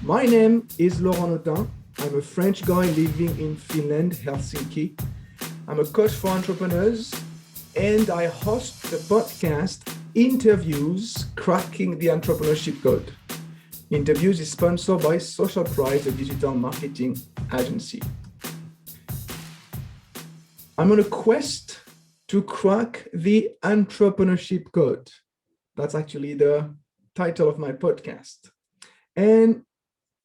My name is Laurent Autin. I'm a French guy living in Finland, Helsinki. I'm a coach for entrepreneurs, and I host the podcast Interviews Cracking the Entrepreneurship Code. Interviews is sponsored by Social Prize, a digital marketing agency. I'm on a quest to crack the entrepreneurship code. That's actually the title of my podcast. And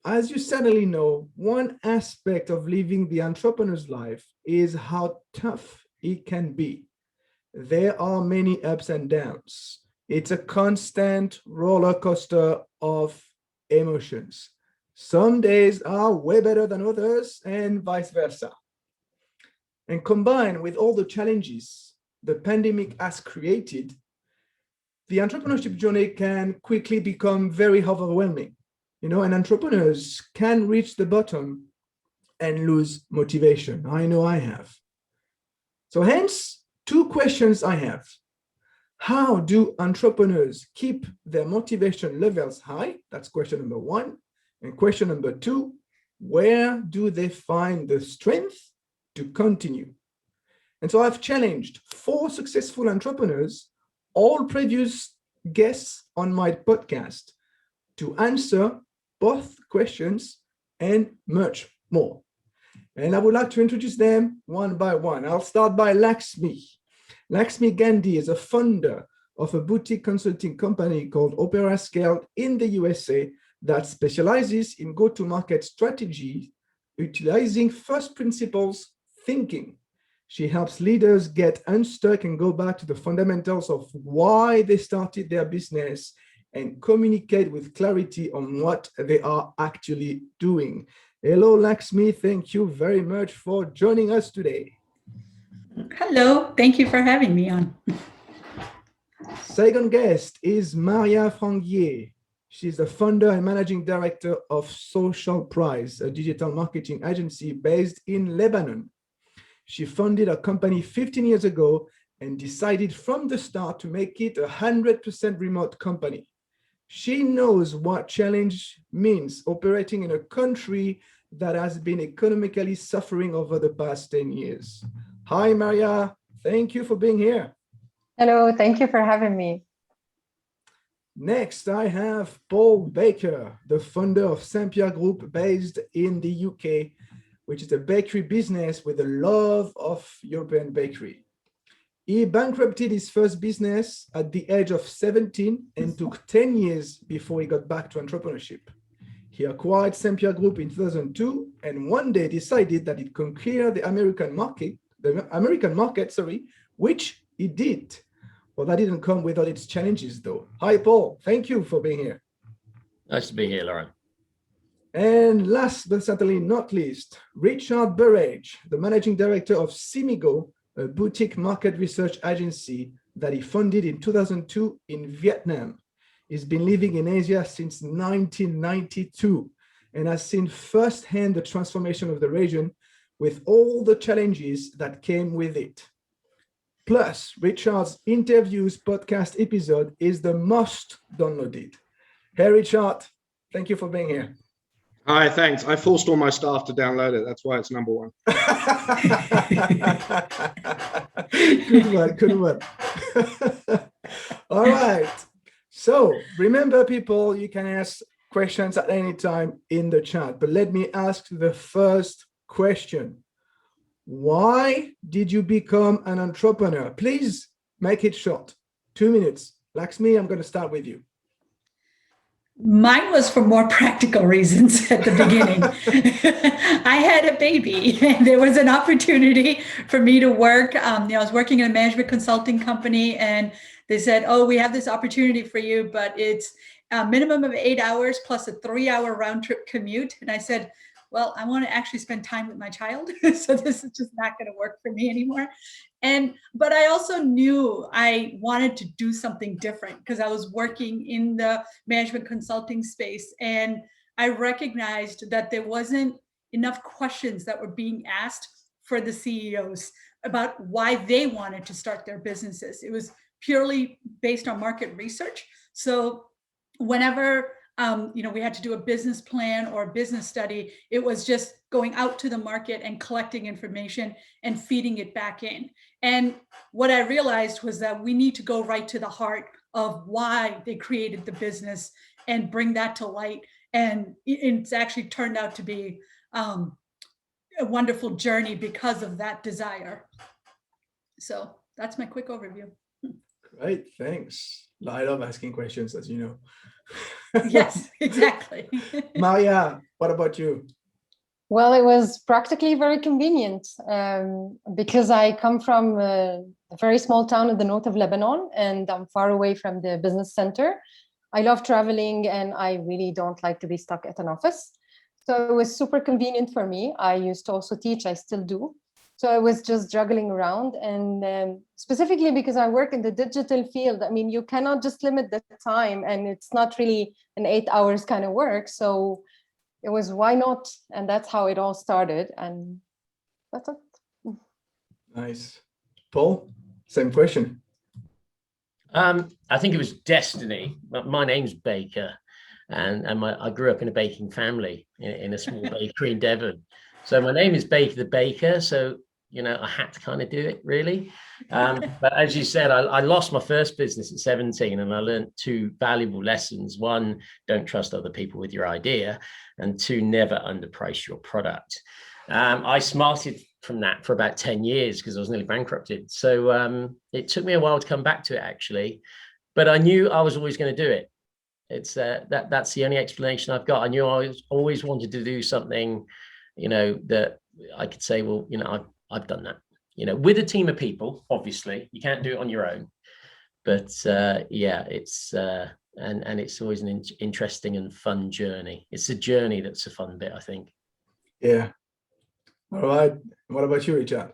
as you certainly know, one aspect of living the entrepreneur's life is how tough it can be. There are many ups and downs. It's a constant roller coaster of emotions. Some days are way better than others, and vice versa. And combined with all the challenges the pandemic has created, the entrepreneurship journey can quickly become very overwhelming. And entrepreneurs can reach the bottom and lose motivation. I know I have. So hence, two questions I have. How do entrepreneurs keep their motivation levels high? That's question number one. And question number two, where do they find the strength to continue? And so I've challenged 4 successful entrepreneurs, all previous guests on my podcast, to answer both questions and much more. And I would like to introduce them one by one. I'll start by Laxmi. Laxmi Gandhi is a founder of a boutique consulting company called OPERAScale in the USA that specializes in go-to-market strategy utilizing first principles thinking. She helps leaders get unstuck and go back to the fundamentals of why they started their business and communicate with clarity on what they are actually doing. Hello, Laxmi. Thank you very much for joining us today. Hello. Thank you for having me on. Second guest is Maria Frangier. She's the founder and managing director of Social Prize, a digital marketing agency based in Lebanon. She founded a company 15 years ago and decided from the start to make it a 100% remote company. She knows what challenge means operating in a country that has been economically suffering over the past 10 years. Hi, Maria. Thank you for being here. Hello, thank you for having me. Next, I have Paul Baker, the founder of St. Pierre Group based in the UK, which is a bakery business with a love of European bakery. He bankrupted his first business at the age of 17 and took 10 years before he got back to entrepreneurship. He acquired St. Pierre Group in 2002 and one day decided that it could conquer the American market, which he did. Well, that didn't come without its challenges, though. Hi, Paul. Thank you for being here. Nice to be here, Laurent. And last but certainly not least, Richard Burrage, the managing director of Cimigo, a boutique market research agency that he founded in 2002 in Vietnam. He's been living in Asia since 1992 and has seen firsthand the transformation of the region with all the challenges that came with it. Plus, Richard's interviews podcast episode is the most downloaded. Hey, Richard, thank you for being here. Hi, thanks. I forced all my staff to download it. That's why it's number one. Good one. All right. So remember, people, you can ask questions at any time in the chat. But let me ask the first question. Why did you become an entrepreneur? Please make it short. 2 minutes. Laxmi, I'm going to start with you. Mine was for more practical reasons at the beginning. I had a baby and there was an opportunity for me to work. I was working in a management consulting company and they said, oh, we have this opportunity for you, but it's a minimum of 8 hours plus a 3-hour round trip commute. And I said, well, I want to actually spend time with my child. So this is just not going to work for me anymore. But I also knew I wanted to do something different because I was working in the management consulting space. And I recognized that there wasn't enough questions that were being asked for the CEOs about why they wanted to start their businesses. It was purely based on market research. So whenever we had to do a business plan or a business study. It was just going out to the market and collecting information and feeding it back in. And what I realized was that we need to go right to the heart of why they created the business and bring that to light. And it's actually turned out to be a wonderful journey because of that desire. So that's my quick overview. Great, thanks. I love asking questions, as you know. Yes, exactly. Maria, what about you? Well, it was practically very convenient because I come from a very small town in the north of Lebanon, and I'm far away from the business center. I love traveling, and I really don't like to be stuck at an office. So it was super convenient for me. I used to also teach, I still do. So I was just juggling around, and specifically because I work in the digital field, I mean, you cannot just limit the time, and it's not really an 8 hours kind of work. So it was, why not? And that's how it all started. And that's it. Nice. Paul, same question. I think it was destiny. My name's Baker, and I grew up in a baking family in a small bakery in Devon. So my name is Baker the Baker. So, I had to kind of do it, really. But as you said, I lost my first business at 17, and I learned 2 valuable lessons. 1, don't trust other people with your idea, and 2, never underprice your product. I smarted from that for about 10 years because I was nearly bankrupted. So it took me a while to come back to it, actually, but I knew I was always going to do it. It's that's the only explanation I've got. I knew I always wanted to do something, that I could say, well, I've done that, with a team of people. Obviously, you can't do it on your own, but yeah, it's and it's always an interesting and fun journey. It's the journey that's the fun bit, I think. Yeah. All right. What about you, Richard?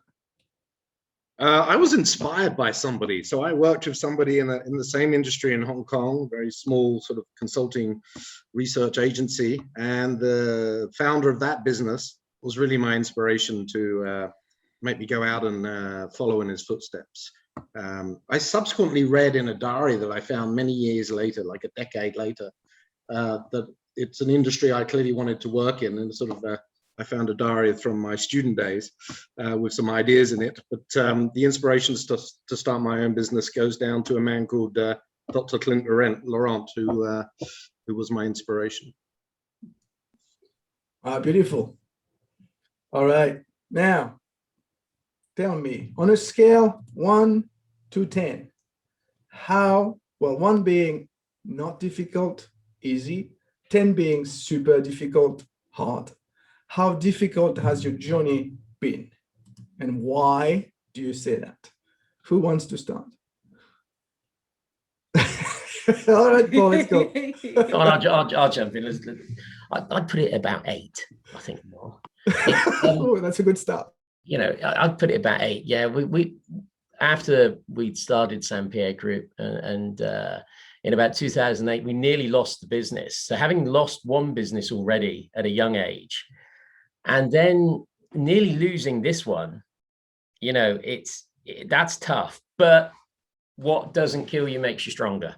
I was inspired by somebody. So I worked with somebody in the same industry in Hong Kong, very small sort of consulting research agency. And the founder of that business was really my inspiration to make me go out and follow in his footsteps. I subsequently read in a diary that I found many years later, like a decade later, that it's an industry I clearly wanted to work in, and sort of I found a diary from my student days with some ideas in it. But the inspiration to start my own business goes down to a man called Dr. Clint Laurent, who was my inspiration. Beautiful. All right. Now, tell me, on a scale 1 to 10, how, well, 1 being not difficult, easy, 10 being super difficult, hard. How difficult has your journey been? And why do you say that? Who wants to start? All right, Paul, let's go. I'll jump in. I'd put it about 8, I think. More. Oh, that's a good start. I'd put it about 8. Yeah, we after we'd started Saint-Pierre Group, and in about 2008, we nearly lost the business. So having lost one business already at a young age, and then nearly losing this one, that's tough. But what doesn't kill you makes you stronger.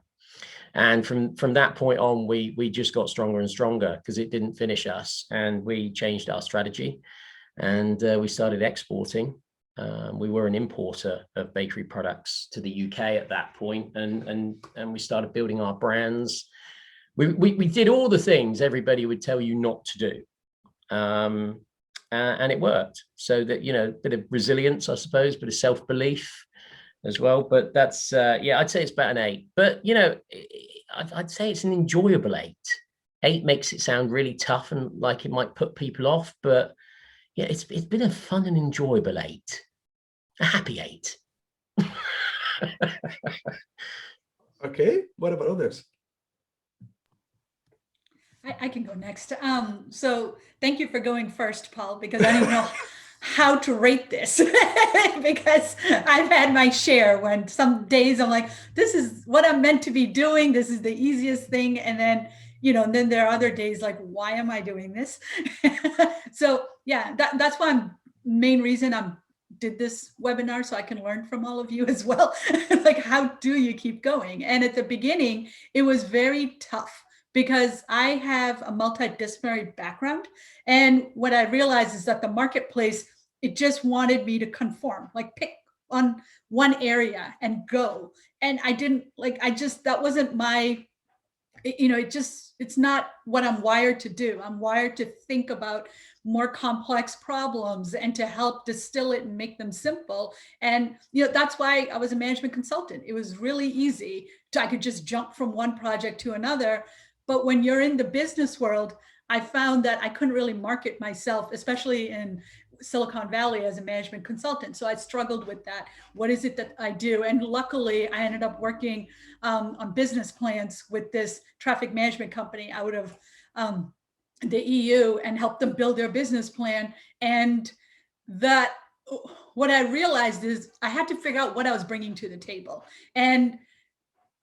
And from that point on, we just got stronger and stronger because it didn't finish us, and we changed our strategy, and we started exporting. We were an importer of bakery products to the UK at that point, and we started building our brands. We did all the things everybody would tell you not to do. And it worked. So that, a bit of resilience, I suppose, bit of self-belief as well. But that's, yeah, I'd say it's about an 8. But, I'd say it's an enjoyable 8. 8 makes it sound really tough and like it might put people off. But yeah, it's been a fun and enjoyable 8. A happy 8. Okay, what about others? I can go next. So thank you for going first, Paul, because I don't even know how to rate this because I've had my share when some days I'm like, this is what I'm meant to be doing. This is the easiest thing. And then, and then there are other days like, why am I doing this? So yeah, that's why main reason I did this webinar, so I can learn from all of you as well. Like, how do you keep going? And at the beginning, it was very tough because I have a multidisciplinary background. And what I realized is that the marketplace, it just wanted me to conform, like pick on one area and go. And I didn't like, that wasn't my, it's not what I'm wired to do. I'm wired to think about more complex problems and to help distill it and make them simple. And, that's why I was a management consultant. It was really easy. I could just jump from one project to another. But when you're in the business world, I found that I couldn't really market myself, especially in Silicon Valley as a management consultant. So I struggled with that. What is it that I do? And luckily, I ended up working on business plans with this traffic management company out of the EU and helped them build their business plan. And that, what I realized is I had to figure out what I was bringing to the table. And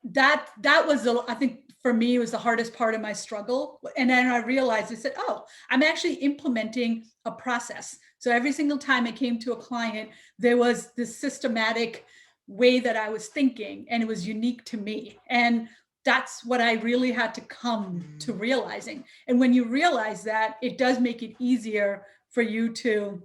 that was, I think, for me, it was the hardest part of my struggle. And then I realized, I said, oh, I'm actually implementing a process. So every single time I came to a client, there was this systematic way that I was thinking, and it was unique to me. And that's what I really had to come to realizing. And when you realize that, it does make it easier for you to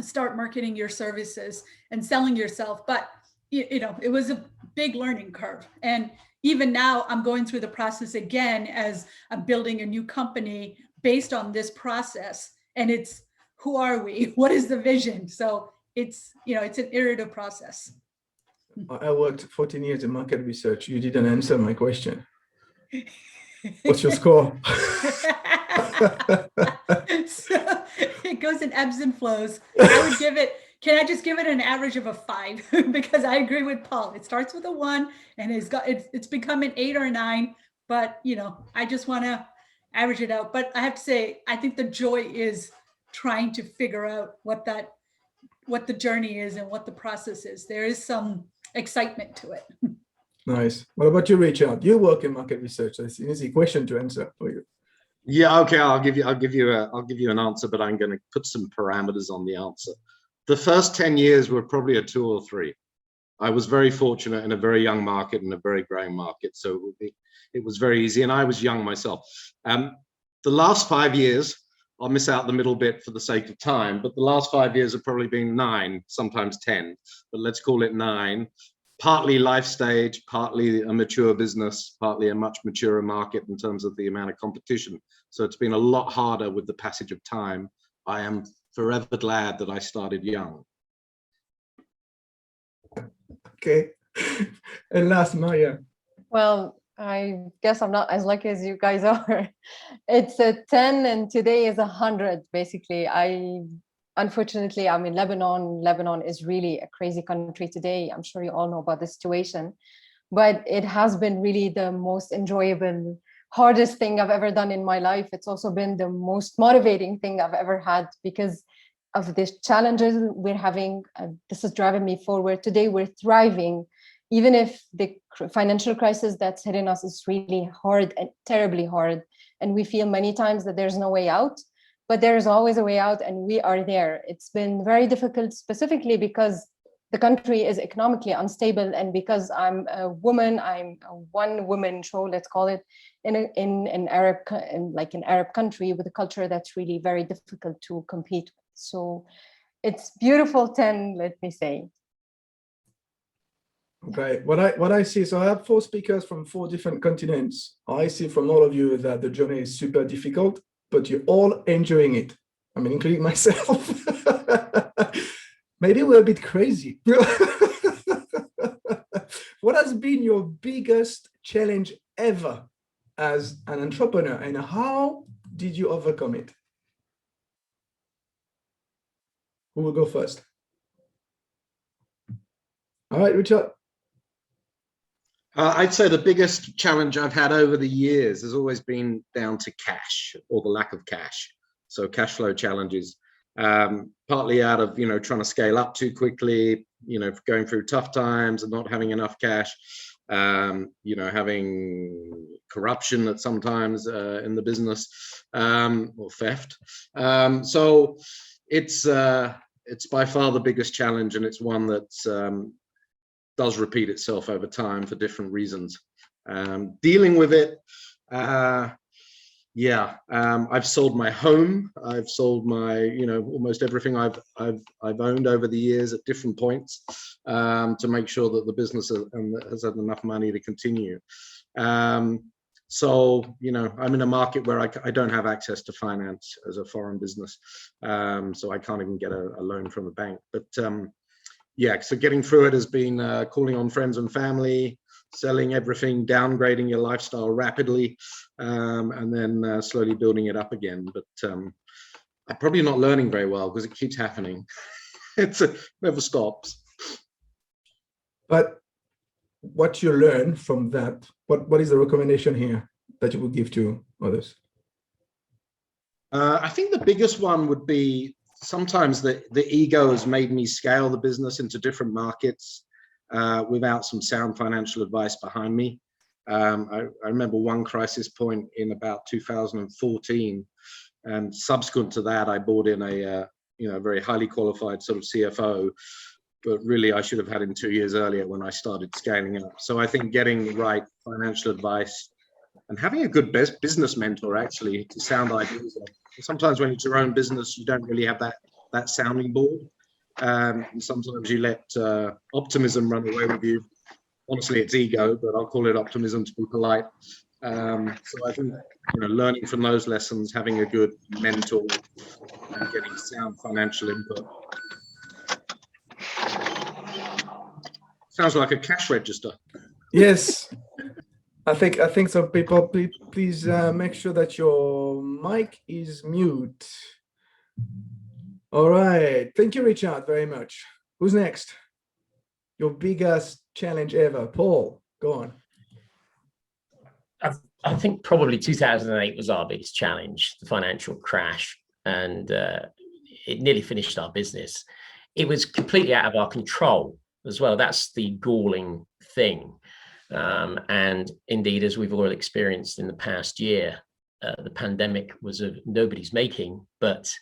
start marketing your services and selling yourself. But it was a big learning curve. And even now I'm going through the process again as I'm building a new company based on this process. And it's, who are we? What is the vision? So it's, it's an iterative process. I worked 14 years in market research. You didn't answer my question. What's your score? So it goes in ebbs and flows. I would give it, can I just give it an average of a 5? Because I agree with Paul. It starts with a 1 and it's become an 8 or a 9. But I just want to average it out. But I have to say, I think the joy is trying to figure out what the journey is and what the process is. There is some excitement to it. Nice. What about you, Richard? You work in market research. That's an easy question to answer for you. Yeah, okay, I'll give you an answer, but I'm going to put some parameters on the answer. The first 10 years were probably a 2 or 3. I was very fortunate in a very young market and a very growing market, so it was very easy, and I was young myself. The last 5 years, I'll miss out the middle bit for the sake of time, but the last 5 years have probably been 9, sometimes 10, but let's call it 9. Partly life stage, partly a mature business, partly a much maturer market in terms of the amount of competition. So it's been a lot harder with the passage of time. I am forever glad that I started young. Okay. And last, Maria. Well, I guess I'm not as lucky as you guys are. It's a 10 and today is 100, basically. Unfortunately, I'm in Lebanon. Lebanon is really a crazy country today. I'm sure you all know about the situation, but it has been really the most enjoyable, hardest thing I've ever done in my life. It's also been the most motivating thing I've ever had because of the challenges we're having. This is driving me forward. Today, we're thriving, even if the financial crisis that's hitting us is really hard and terribly hard. And we feel many times that there's no way out. But there is always a way out, and we are there. It's been very difficult, specifically because the country is economically unstable, and because I'm a woman, I'm a one-woman show, let's call it, in an Arab country with a culture that's really very difficult to compete with. So it's beautiful 10, let me say. Okay, what I see, so I have 4 speakers from 4 different continents. I see from all of you that the journey is super difficult, but you're all enjoying it. I mean, including myself. Maybe we're a bit crazy. What has been your biggest challenge ever as an entrepreneur, and how did you overcome it? Who will go first? All right, Richard. I'd say the biggest challenge I've had over the years has always been down to cash, or the lack of cash. So cash flow challenges, partly out of, trying to scale up too quickly, going through tough times and not having enough cash, having corruption at sometimes in the business, or theft. So it's by far the biggest challenge, and it's one that's does repeat itself over time for different reasons. Dealing with it, Yeah, I've sold my home. I've sold my, almost everything I've owned over the years at different points to make sure that the business has had enough money to continue. So, I'm in a market where I don't have access to finance as a foreign business, so I can't even get a loan from a bank. But yeah, so getting through it has been calling on friends and family, selling everything, downgrading your lifestyle rapidly, and then slowly building it up again. But I'm probably not learning very well because it keeps happening. It never stops. But what you learn from that, what is the recommendation here that you would give to others? I think the biggest one would be sometimes the ego has made me scale the business into different markets without some sound financial advice behind me. I remember one crisis point in about 2014, and subsequent to that, I brought in a very highly qualified sort of CFO, but really I should have had him 2 years earlier when I started scaling up. So I think getting the right financial advice and having a good business mentor actually to sound ideas. Sometimes when it's your own business, you don't really have that sounding board. And sometimes you let optimism run away with you. Honestly, it's ego, but I'll call it optimism to be polite. So I think learning from those lessons, having a good mentor, and getting sound financial input. Sounds like a cash register. Yes, I think so. People, please make sure that your mic is mute. All right, thank you, Richard, very much. Who's next? Your biggest challenge ever, Paul. Go on. I think probably 2008 was our biggest challenge, the financial crash, and it nearly finished our business. It was completely out of our control as well. That's the galling thing. And indeed, as we've all experienced in the past year, the pandemic was of nobody's making, but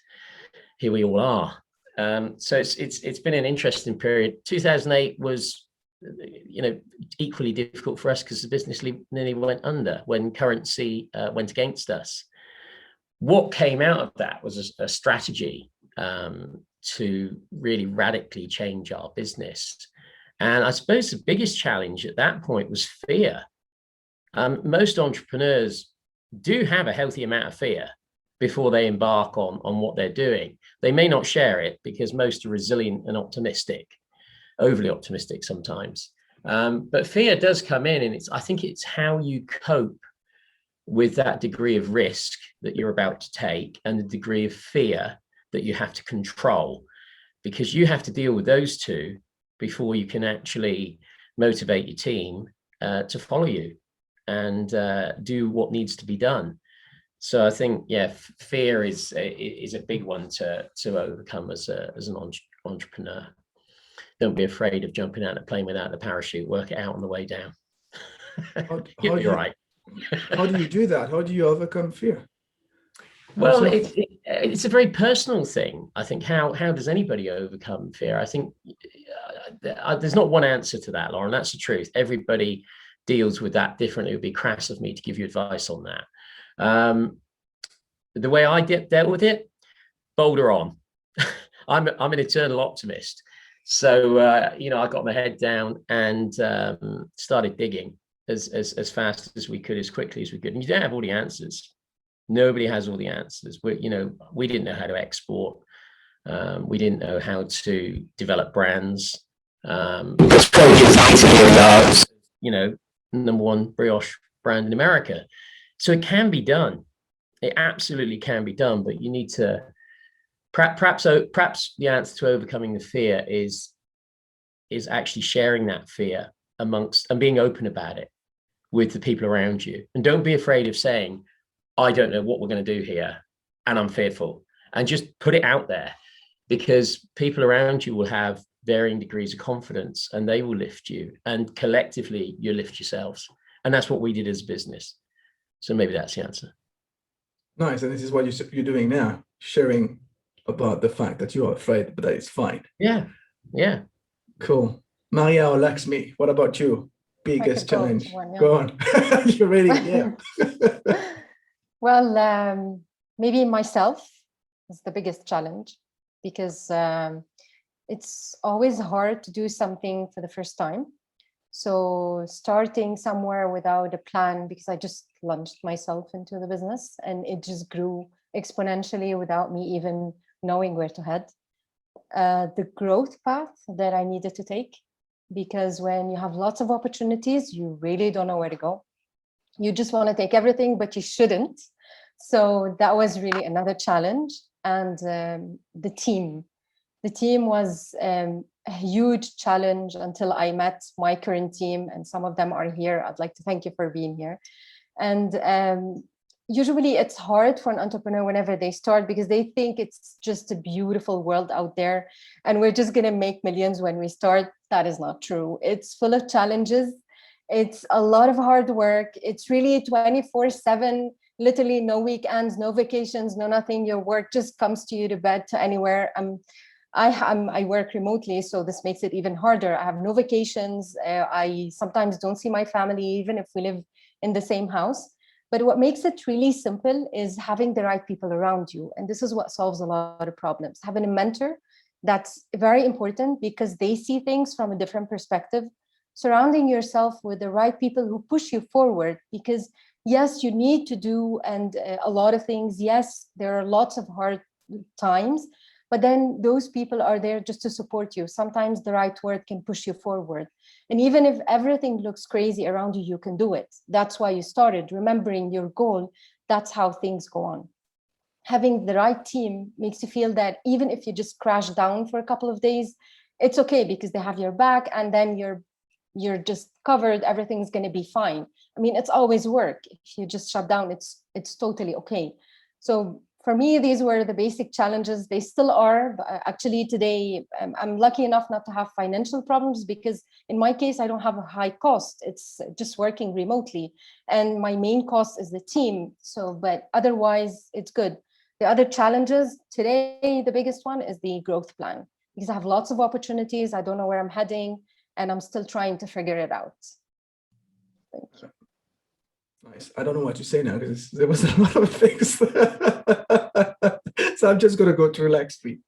here we all are. So it's been an interesting period. 2008 was equally difficult for us because the business nearly went under when currency went against us. What came out of that was a strategy to really radically change our business. And I suppose the biggest challenge at that point was fear. Most entrepreneurs do have a healthy amount of fear before they embark on what they're doing. They may not share it because most are resilient and optimistic, overly optimistic sometimes. But fear does come in, and I think it's how you cope with that degree of risk that you're about to take and the degree of fear that you have to control, because you have to deal with those two before you can actually motivate your team to follow you and do what needs to be done. So I think, yeah, fear is a big one to overcome as an entrepreneur. Don't be afraid of jumping out of the plane without the parachute. Work it out on the way down. You'll be right. How do you do that? How do you overcome fear? Well, it's a very personal thing. I think how does anybody overcome fear? I think there's not one answer to that, Lauren. That's the truth. Everybody deals with that differently. It would be crass of me to give you advice on that. The way I dealt with it, boulder on. I'm an eternal optimist. So I got my head down and started digging as fast as we could, as quickly as we could. And you don't have all the answers. Nobody has all the answers. We didn't know how to export. We didn't know how to develop brands. Because #1 brioche brand in America. So it can be done. It absolutely can be done, but you need to perhaps the answer to overcoming the fear is actually sharing that fear amongst and being open about it with the people around you. And don't be afraid of saying, I don't know what we're going to do here, and I'm fearful. And just put it out there, because people around you will have varying degrees of confidence and they will lift you, and collectively you lift yourselves. And that's what we did as a business. So maybe that's the answer. Nice. And this is what you're doing now, sharing about the fact that you are afraid, but that it's fine. Yeah. Yeah. Cool. Maria or Laxmi, what about you? biggest go to challenge? one, yeah. Go on. You're ready? Yeah. Well, maybe myself is the biggest challenge, because it's always hard to do something for the first time. So starting somewhere without a plan, because I just launched myself into the business and it just grew exponentially without me even knowing where to head. The growth path that I needed to take, because when you have lots of opportunities, you really don't know where to go. You just want to take everything, but you shouldn't. So that was really another challenge. And the team was a huge challenge until I met my current team, and some of them are here. I'd like to thank you for being here. And usually it's hard for an entrepreneur whenever they start, because they think it's just a beautiful world out there and we're just going to make millions when we start. That is not true. It's full of challenges. It's a lot of hard work. It's really 24/7, literally no weekends, no vacations, no nothing. Your work just comes to you to bed, to anywhere. I work remotely, so this makes it even harder. I have no vacations. I sometimes don't see my family, even if we live in the same house. But what makes it really simple is having the right people around you. And this is what solves a lot of problems. Having a mentor, that's very important, because they see things from a different perspective. Surrounding yourself with the right people who push you forward, because yes, you need to do a lot of things. Yes, there are lots of hard times, but then those people are there just to support you. Sometimes the right word can push you forward. And even if everything looks crazy around you, you can do it. That's why you started, remembering your goal. That's how things go on. Having the right team makes you feel that even if you just crash down for a couple of days, it's okay, because they have your back, and then you're just covered. Everything's going to be fine. I mean, it's always work. If you just shut down, it's totally okay. So for me, these were the basic challenges. They still are. But actually, today, I'm lucky enough not to have financial problems, because in my case, I don't have a high cost. It's just working remotely. And my main cost is the team. So, but otherwise, it's good. The other challenges today, the biggest one is the growth plan, because I have lots of opportunities. I don't know where I'm heading, and I'm still trying to figure it out. Thank you. Nice. I don't know what to say now, because there was a lot of things. So I'm just going to go through Laxmi.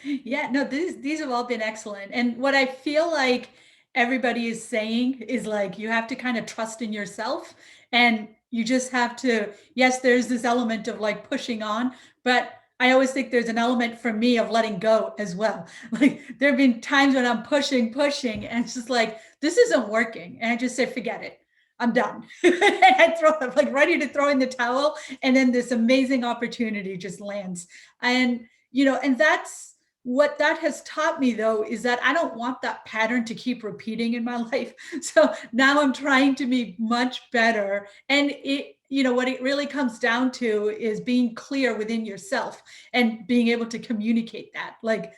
Yeah, no, these have all been excellent. And what I feel like everybody is saying is, like, you have to kind of trust in yourself, and you just have to, yes, there's this element of like pushing on, but I always think there's an element for me of letting go as well. Like, there have been times when I'm pushing, and it's just like, this isn't working. And I just say, forget it. I'm done. And I'm like ready to throw in the towel. And then this amazing opportunity just lands. And, and that's what that has taught me, though, is that I don't want that pattern to keep repeating in my life. So now I'm trying to be much better. And what it really comes down to is being clear within yourself and being able to communicate that. Like,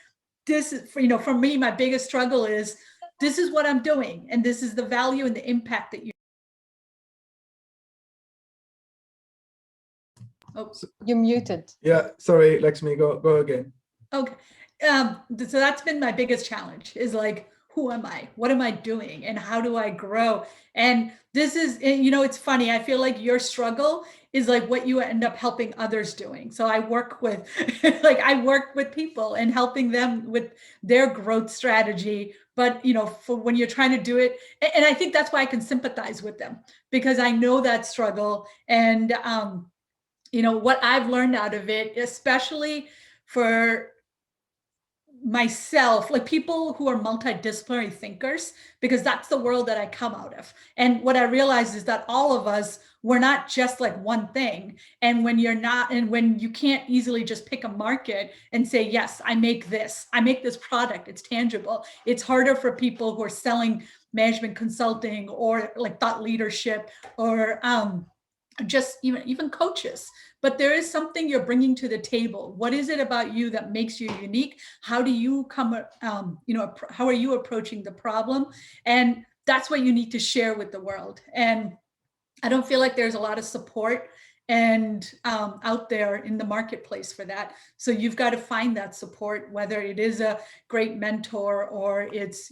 this is, for me, my biggest struggle is, this is what I'm doing, and this is the value and the impact that you. Oh, you're muted. Yeah, sorry, Laxmi, go again. Okay. So that's been my biggest challenge, is like, who am I? What am I doing? And how do I grow? And this is, it's funny. I feel like your struggle is like what you end up helping others doing. So I work with, I work with people and helping them with their growth strategy. But, for when you're trying to do it, and I think that's why I can sympathize with them, because I know that struggle. And, what I've learned out of it, especially for myself, like people who are multidisciplinary thinkers, because that's the world that I come out of. And what I realized is that all of us, we're not just like one thing. And when you can't easily just pick a market and say, yes, I make this product, it's tangible. It's harder for people who are selling management consulting or like thought leadership or just even coaches. But there is something you're bringing to the table. What is it about you that makes you unique? How do you how are you approaching the problem? And that's what you need to share with the world. And I don't feel like there's a lot of support and out there in the marketplace for that. So you've got to find that support, whether it is a great mentor or it's,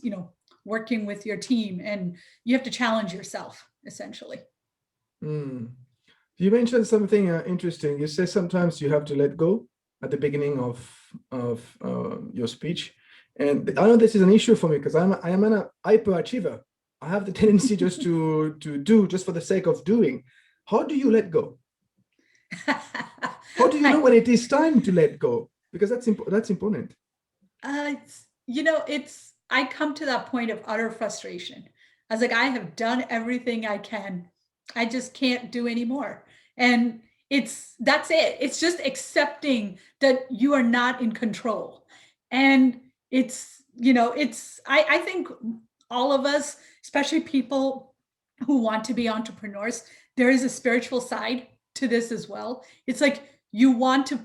working with your team, and you have to challenge yourself essentially. You mentioned something interesting. You say sometimes you have to let go at the beginning of your speech, and I know this is an issue for me because I am an hyperachiever. I have the tendency just to do just for the sake of doing. How do you let go? How do you know when it is time to let go? Because that's important. I come to that point of utter frustration. I was like, I have done everything I can. I just can't do anymore. And that's it. It's just accepting that you are not in control. And I think all of us, especially people who want to be entrepreneurs, there is a spiritual side to this as well. It's like you want to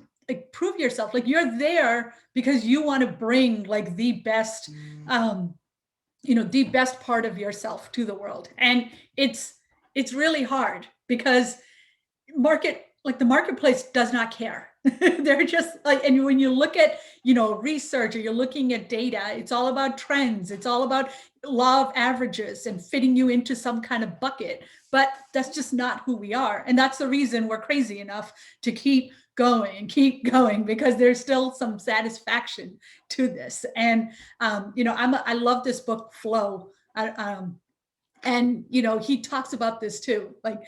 prove yourself, like you're there because you want to bring like the best the best part of yourself to the world. And it's really hard because the marketplace does not care. They're just like, and when you look at research, or you're looking at data, it's all about trends, it's all about law of averages and fitting you into some kind of bucket. But that's just not who we are. And that's the reason we're crazy enough to keep going, because there's still some satisfaction to this. And I love this book, Flow. And he talks about this too, like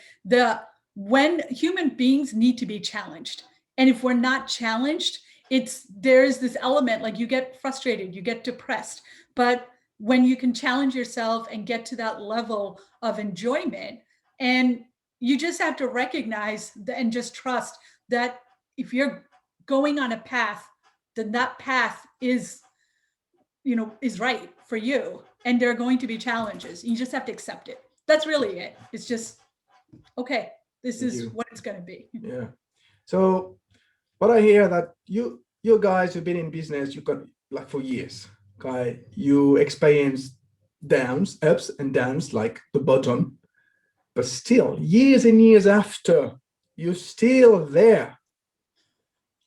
when human beings need to be challenged. And if we're not challenged, there's this element, like you get frustrated, you get depressed. But when you can challenge yourself and get to that level of enjoyment, and you just have to recognize and just trust that if you're going on a path, then that path is right for you. And there are going to be challenges. You just have to accept it. That's really it. It's just, okay, this is what it's going to be. Yeah. So what I hear that you guys who've been in business, you got like for years, okay, you experience ups and downs, like the bottom, but still years and years after, you're still there.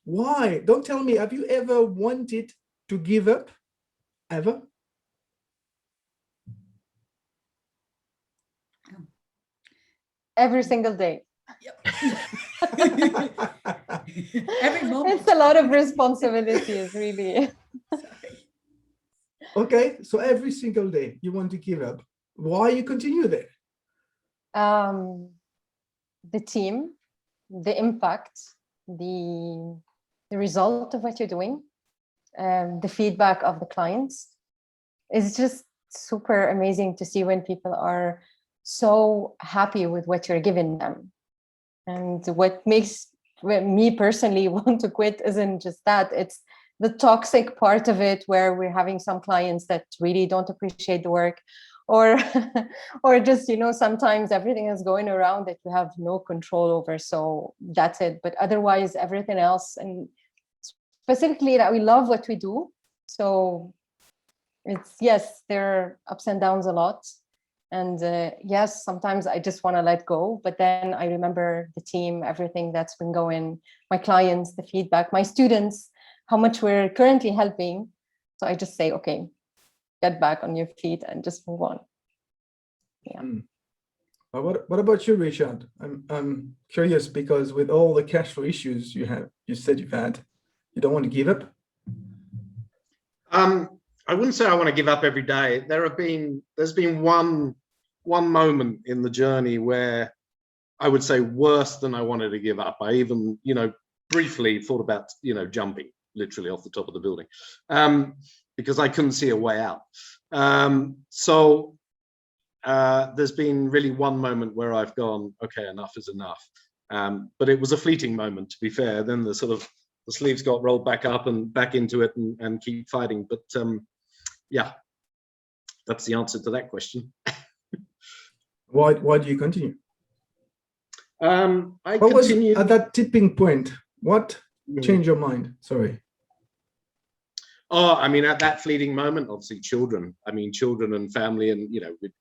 Why? Don't tell me, have you ever wanted to give up? Ever? Every single day. Every moment. It's a lot of responsibilities, really. Okay, so every single day you want to give up. Why you continue there? The team, the impact, the result of what you're doing, the feedback of the clients. It's just super amazing to see when people are so happy with what you're giving them. And what makes me personally want to quit isn't just that, it's the toxic part of it, where we're having some clients that really don't appreciate the work, or just sometimes everything is going around that you have no control over, so that's it. But otherwise everything else, and specifically that we love what we do, so it's, yes, there are ups and downs a lot. And yes, sometimes I just want to let go, but then I remember the team, everything that's been going, my clients, the feedback, my students, how much we're currently helping. So I just say, okay, get back on your feet and just move on. Yeah. What about you, Richard? I'm curious, because with all the cash flow issues you said you've had, you don't want to give up? I wouldn't say I want to give up every day. There's been one moment in the journey where I would say worse than I wanted to give up. I even, briefly thought about, jumping literally off the top of the building, because I couldn't see a way out. So there's been really one moment where I've gone, okay, enough is enough. But it was a fleeting moment, to be fair. Then the sleeves got rolled back up and back into it and keep fighting. But yeah, that's the answer to that question. Why do you continue? I what continued was at that tipping point? What changed your mind? Sorry. Oh, I mean, at that fleeting moment, obviously children. I mean, children and family, and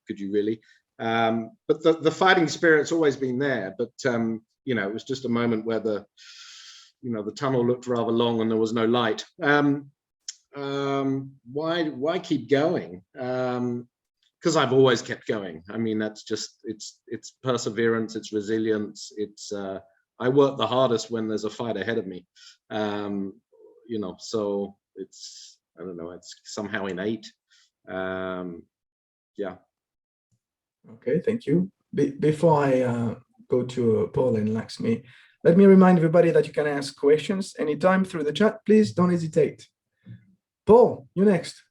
could you really? But the fighting spirit's always been there. But it was just a moment where the tunnel looked rather long and there was no light. why keep going? Because I've always kept going. I mean, that's just, it's perseverance, it's resilience. It's I work the hardest when there's a fight ahead of me. You know, so it's, I don't know, it's somehow innate. Yeah. Okay, thank you. Before I go to Paul and Laxmi, let me remind everybody that you can ask questions anytime through the chat. Please don't hesitate. Paul, you're next.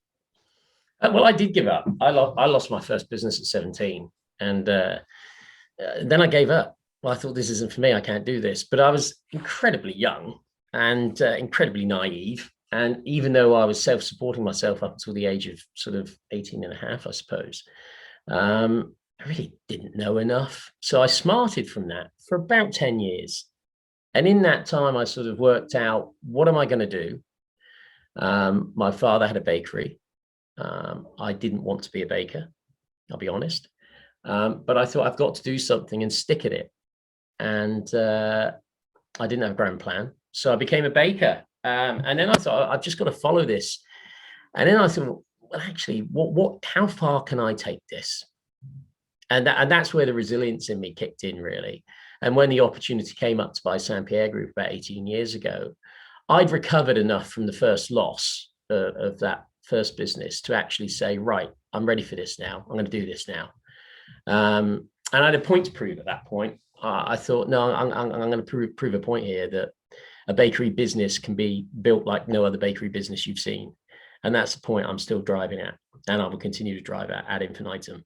Well, I did give up. I lost my first business at 17, and then I gave up. Well, I thought, this isn't for me. I can't do this. But I was incredibly young and incredibly naive. And even though I was self-supporting myself up until the age of sort of 18 and a half, I suppose, I really didn't know enough. So I smarted from that for about 10 years. And in that time, I sort of worked out, what am I going to do? My father had a bakery. I didn't want to be a baker, I'll be honest. But I thought, I've got to do something and stick at it. And I didn't have a grand plan. So I became a baker. And then I thought, I've just got to follow this. And then I thought, well, actually, how far can I take this? And that's where the resilience in me kicked in, really. And when the opportunity came up to buy St. Pierre Group about 18 years ago, I'd recovered enough from the first loss of that first business to actually say, right, I'm ready for this now. I'm going to do this now. And I had a point to prove at that point. I thought, no, I'm going to prove a point here, that a bakery business can be built like no other bakery business you've seen. And that's the point I'm still driving at, and I will continue to drive at ad infinitum.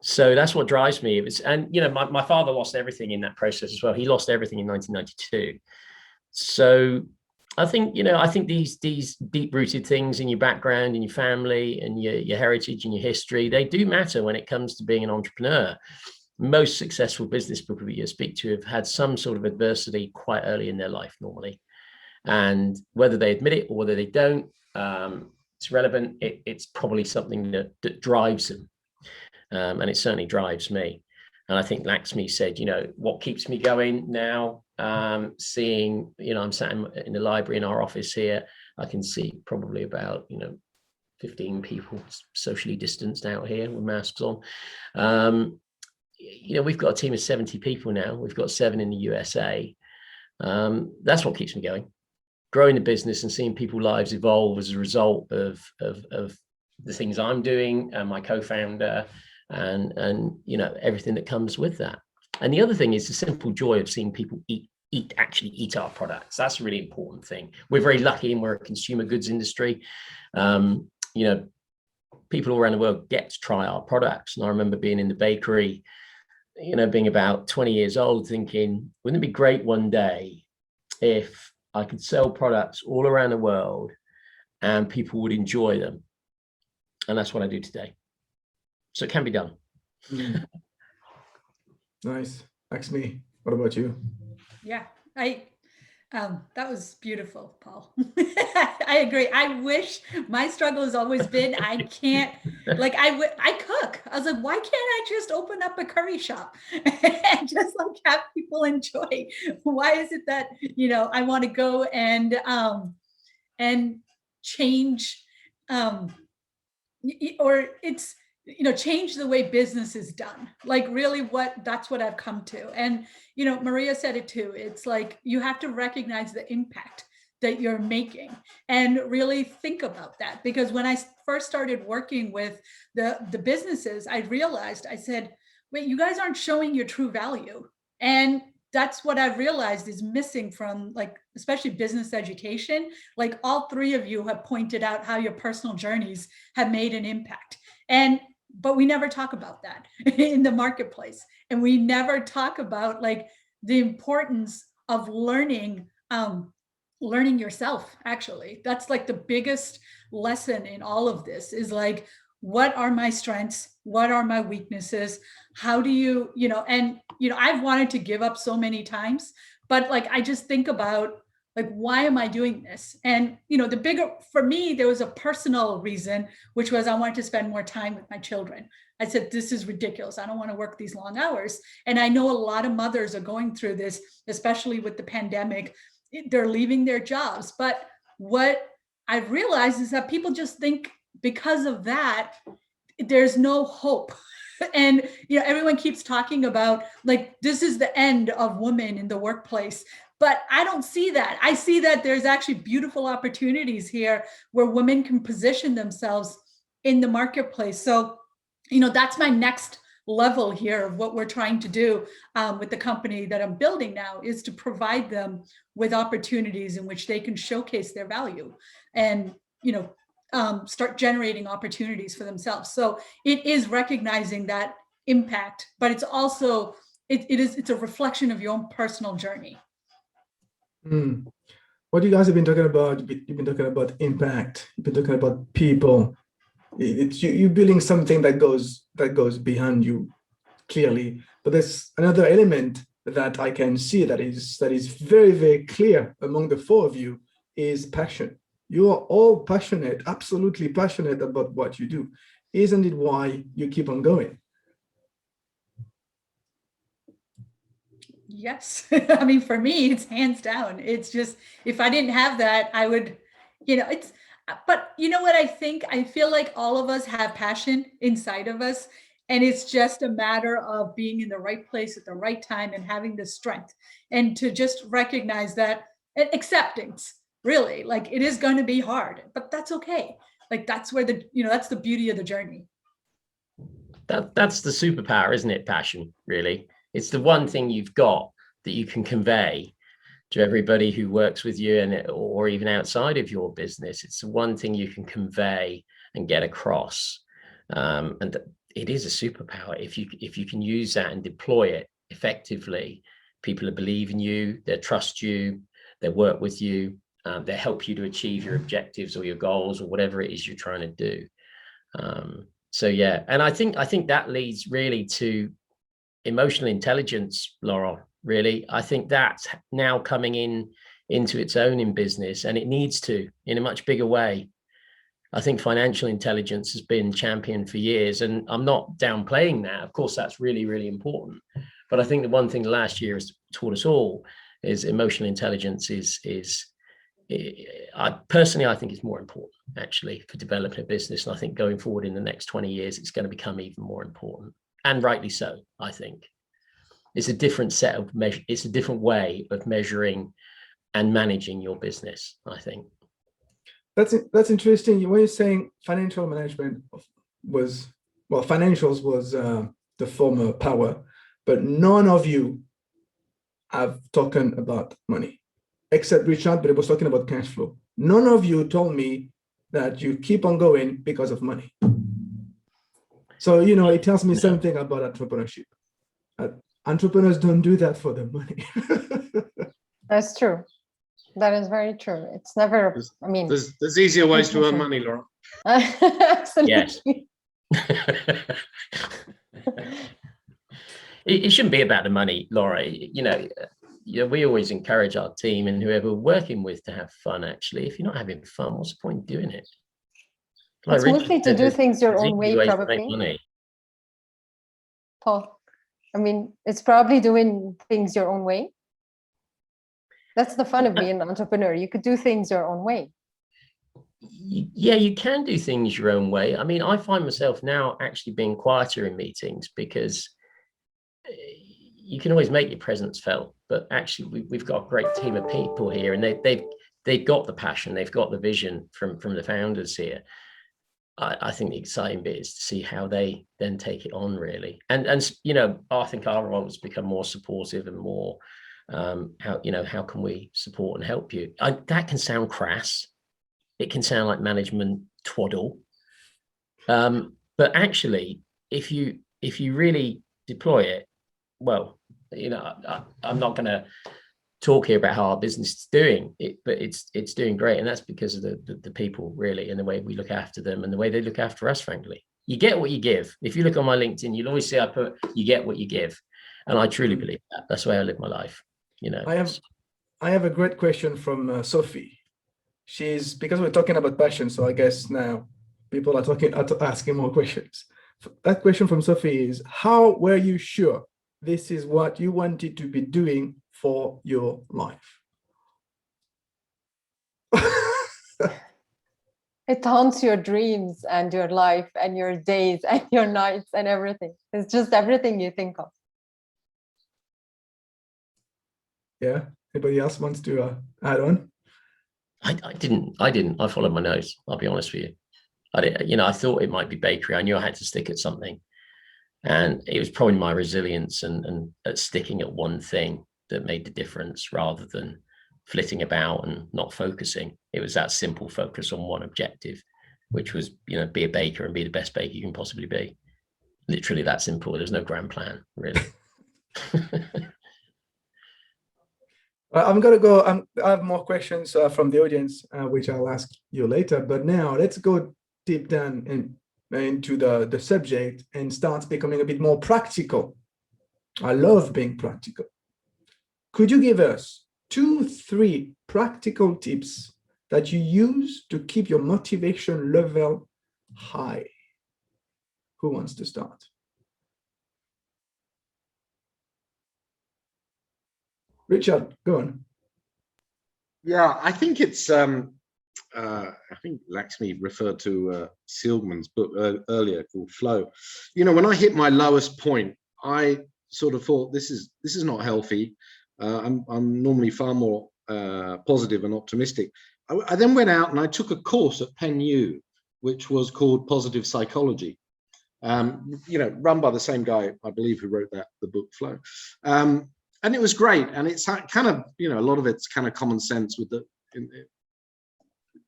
So that's what drives me. And you know, my father lost everything in that process as well. He lost everything in 1992. So I think, you know, I think these deep-rooted things in your background, in your family, and your heritage and your history, they do matter when it comes to being an entrepreneur. Most successful business people that you speak to have had some sort of adversity quite early in their life normally. And whether they admit it or whether they don't, it's relevant. It's probably something that drives them. And it certainly drives me. And I think Laxmi said, you know, what keeps me going now, seeing, you know, I'm sat in the library in our office here, I can see probably about, you know, 15 people socially distanced out here with masks on. You know, we've got a team of 70 people now. We've got 7 in the USA. That's what keeps me going. Growing the business and seeing people's lives evolve as a result of the things I'm doing, and my co-founder, and you know, everything that comes with that. And the other thing is the simple joy of seeing people actually eat our products. That's a really important thing. We're very lucky, and we're a consumer goods industry. You know, people all around the world get to try our products. And I remember being in the bakery, you know, being about 20 years old, thinking, wouldn't it be great one day if I could sell products all around the world and people would enjoy them? And that's what I do today. So it can be done. Nice. Laxmi, what about you? Yeah, that was beautiful, Paul. I agree. I wish, my struggle has always been, I can't, like, I cook. I was like, why can't I just open up a curry shop and just like have people enjoy? Why is it that, you know, I want to go and change, or it's, you know, change the way business is done. Like really that's what I've come to. And, you know, Maria said it too. It's like, you have to recognize the impact that you're making and really think about that. Because when I first started working with the businesses, I realized, I said, wait, you guys aren't showing your true value. And that's what I've realized is missing from, like, especially business education. Like all 3 of you have pointed out how your personal journeys have made an impact. But we never talk about that in the marketplace. And we never talk about like the importance of learning yourself, actually. That's like the biggest lesson in all of this is like, what are my strengths? What are my weaknesses? How do you, you know, and, you know, I've wanted to give up so many times, but like, I just think about like, why am I doing this? And, you know, for me, there was a personal reason, which was I wanted to spend more time with my children. I said, this is ridiculous. I don't want to work these long hours. And I know a lot of mothers are going through this, especially with the pandemic. They're leaving their jobs. But what I've realized is that people just think because of that, there's no hope. And everyone keeps talking about like this is the end of women in the workplace, but I don't see that. I see that there's actually beautiful opportunities here where women can position themselves in the marketplace. So that's my next level here of what we're trying to do with the company that I'm building now, is to provide them with opportunities in which they can showcase their value and start generating opportunities for themselves. So it is recognizing that impact, but it's also it's a reflection of your own personal journey. What you guys have been talking about, you've been talking about impact, you've been talking about people. It's you building something that goes beyond you, clearly. But there's another element that I can see that is very, very clear among the four of you, is passion. You are all passionate, absolutely passionate about what you do. Isn't it why you keep on going? Yes. I mean, for me, it's hands down. It's just, if I didn't have that, I would, but you know what I think? I feel like all of us have passion inside of us. And it's just a matter of being in the right place at the right time and having the strength and to just recognize that, and acceptance, really, like it is going to be hard, but that's okay. Like that's where that's the beauty of the journey. That's the superpower, isn't it? Passion, really. It's the one thing you've got that you can convey to everybody who works with you or even outside of your business. It's the one thing you can convey and get across. And it is a superpower if you can use that and deploy it effectively. People believe in you, they trust you, they work with you, they help you to achieve your objectives or your goals or whatever it is you're trying to do. So yeah, and I think that leads really to emotional intelligence, Laurent. Really, I think that's now coming into its own in business, and it needs to in a much bigger way. I think financial intelligence has been championed for years, and I'm not downplaying that. Of course, that's really, really important. But I think the one thing the last year has taught us all is emotional intelligence I think it's more important actually for developing a business. And I think going forward in the next 20 years, it's going to become even more important, and rightly so. I think it's a different set of measure. It's a different way of measuring and managing your business, I think. That's interesting. When you're saying financial management financials was the former power, but none of you have talked about money, except Richard, but it was talking about cash flow. None of you told me that you keep on going because of money. So, it tells me something about entrepreneurship. Entrepreneurs don't do that for the money. That's true. That is very true. It's never, there's easier ways to earn money, Laura. Absolutely. Yes. It shouldn't be about the money, Laura. We always encourage our team and whoever we're working with to have fun. Actually, if you're not having fun, what's the point in doing it? It's mostly to do things your own way, probably. Paul, it's probably doing things your own way. That's the fun of being an entrepreneur. You could do things your own way. Yeah, you can do things your own way. I find myself now actually being quieter in meetings because you can always make your presence felt, but actually we've got a great team of people here, and they've got the passion, they've got the vision from the founders here. I think the exciting bit is to see how they then take it on, really. And I think our role has become more supportive and more how can we support and help you? That can sound crass. It can sound like management twaddle. But actually, if you really deploy it, well, I'm not going to talk here about how our business is doing it, but it's doing great, and that's because of the people, really, and the way we look after them and the way they look after us. Frankly, you get what you give. If you look on my LinkedIn, you'll always see I put "you get what you give," and I truly believe that. That's the way I live my life. I have a great question from Sophie. Because we're talking about passion, so I guess now people are asking more questions. That question from Sophie is: how were you sure this is what you wanted to be doing for your life? It haunts your dreams and your life and your days and your nights and everything. It's just everything you think of. Yeah. Anybody else wants to add on? I didn't. I followed my nose. I'll be honest with you. I thought it might be bakery. I knew I had to stick at something, and it was probably my resilience and at sticking at one thing that made the difference, rather than flitting about and not focusing. It was that simple focus on one objective, which was, be a baker and be the best baker you can possibly be. Literally that simple. There's no grand plan, really. I'm going to go. I have more questions from the audience, which I'll ask you later. But now let's go deep down into the subject and start becoming a bit more practical. I love being practical. Could you give us 2-3 practical tips that you use to keep your motivation level high? Who wants to start? Richard, go on. Yeah, I think it's, I think Laxmi referred to Seligman's book earlier called Flow. When I hit my lowest point, I sort of thought, this is not healthy. I'm normally far more positive and optimistic. I then went out and I took a course at Penn U, which was called Positive Psychology. Run by the same guy, I believe, who wrote the book Flow. And it was great. And it's kind of, a lot of it's kind of common sense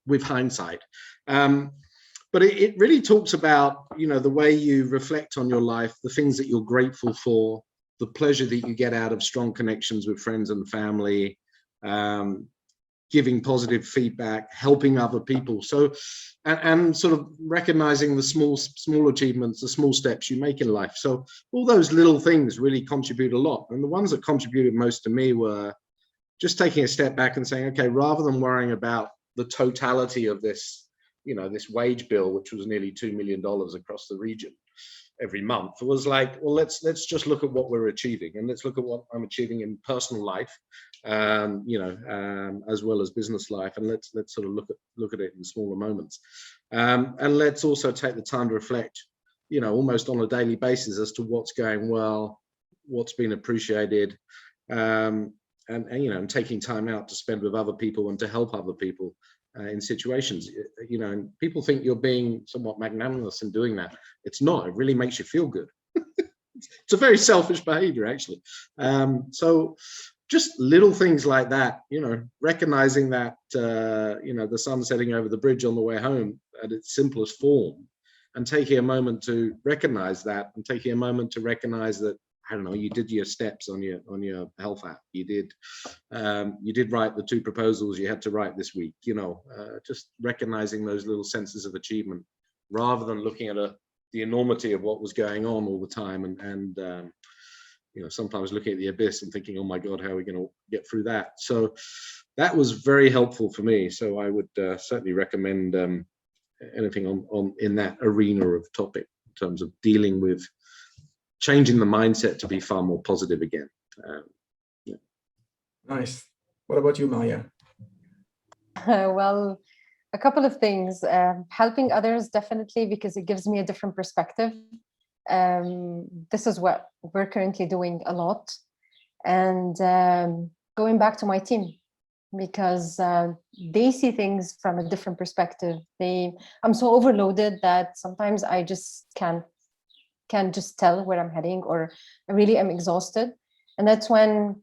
with hindsight. But it really talks about, the way you reflect on your life, the things that you're grateful for, the pleasure that you get out of strong connections with friends and family, giving positive feedback, helping other people. So, and sort of recognizing the small achievements, the small steps you make in life. So all those little things really contribute a lot. And the ones that contributed most to me were just taking a step back and saying, okay, rather than worrying about the totality of this, this wage bill, which was nearly $2 million across the region every month, it was like, well, let's just look at what we're achieving, and let's look at what I'm achieving in personal life, as well as business life, and let's sort of look at it in smaller moments, and let's also take the time to reflect, almost on a daily basis as to what's going well, what's been appreciated, and taking time out to spend with other people and to help other people in situations. And people think you're being somewhat magnanimous in doing that. It's not. It really makes you feel good. It's a very selfish behavior, actually. So just little things like that, recognizing that, the sun setting over the bridge on the way home at its simplest form, and taking a moment to recognize that, and taking a moment to recognize that, I don't know, you did your steps on your health app. You did write the 2 proposals you had to write this week. Just recognizing those little senses of achievement, rather than looking at the enormity of what was going on all the time, and sometimes looking at the abyss and thinking, oh my God, how are we going to get through that? So that was very helpful for me. So I would certainly recommend anything on in that arena of topic, in terms of dealing with changing the mindset to be far more positive again. Yeah. Nice. What about you, Maya? Well, a couple of things. Helping others, definitely, because it gives me a different perspective. This is what we're currently doing a lot. And going back to my team, because they see things from a different perspective. I'm so overloaded that sometimes I just can't just tell where I'm heading, or I really am exhausted. And that's when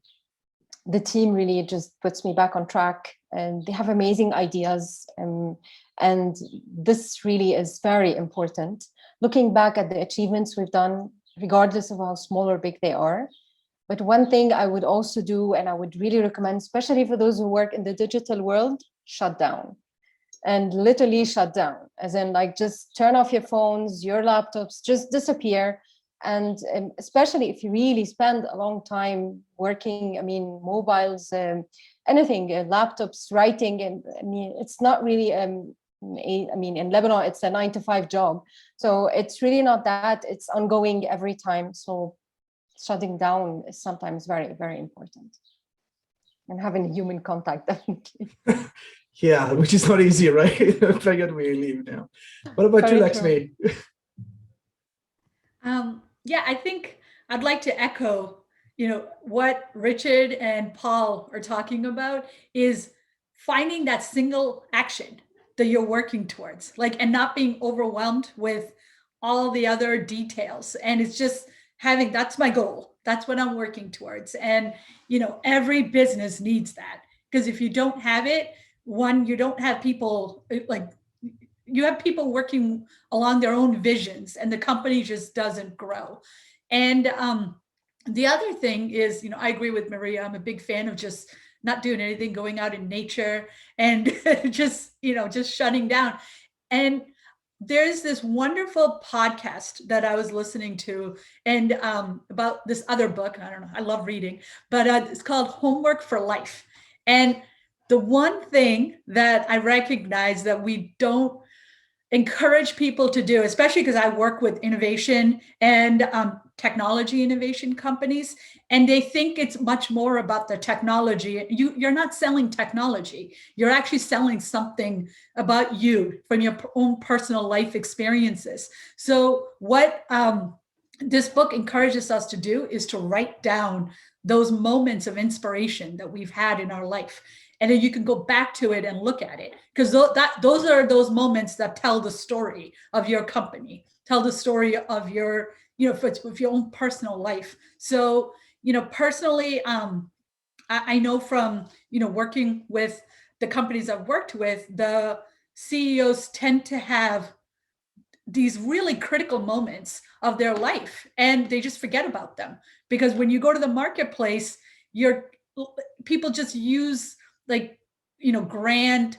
the team really just puts me back on track, and they have amazing ideas. And this really is very important. Looking back at the achievements we've done, regardless of how small or big they are. But one thing I would also do, and I would really recommend, especially for those who work in the digital world, shut down. And literally shut down, as in like just turn off your phones, your laptops, just disappear. And especially if you really spend a long time working, mobiles, anything, laptops, writing, and it's not really, in Lebanon, it's a 9-to-5 job. So it's really not that, it's ongoing every time. So shutting down is sometimes very, very important. and having a human contact, definitely. Yeah, which is not easy, right? The period we live now. What about you, Very true. Laxmi? Yeah, I think I'd like to echo, what Richard and Paul are talking about is finding that single action that you're working towards, and not being overwhelmed with all the other details. And it's just that's my goal. That's what I'm working towards. And, every business needs that, because if you don't have it, one, you don't have people you have people working along their own visions, and the company just doesn't grow. And the other thing is, I agree with Maria. I'm a big fan of just not doing anything, going out in nature and just shutting down. And there's this wonderful podcast that I was listening to, and about this other book. I don't know, I love reading, but it's called Homework for Life. And the one thing that I recognize that we don't encourage people to do, especially because I work with innovation and technology innovation companies, and they think it's much more about the technology. You're not selling technology. You're actually selling something about you from your own personal life experiences. So what this book encourages us to do is to write down those moments of inspiration that we've had in our life. And then you can go back to it and look at it, because those are those moments that tell the story of your company, tell the story of your, of your own personal life. So, personally, I know from, working with the companies I've worked with, the CEOs tend to have these really critical moments of their life, and they just forget about them, because when you go to the marketplace, people just use grand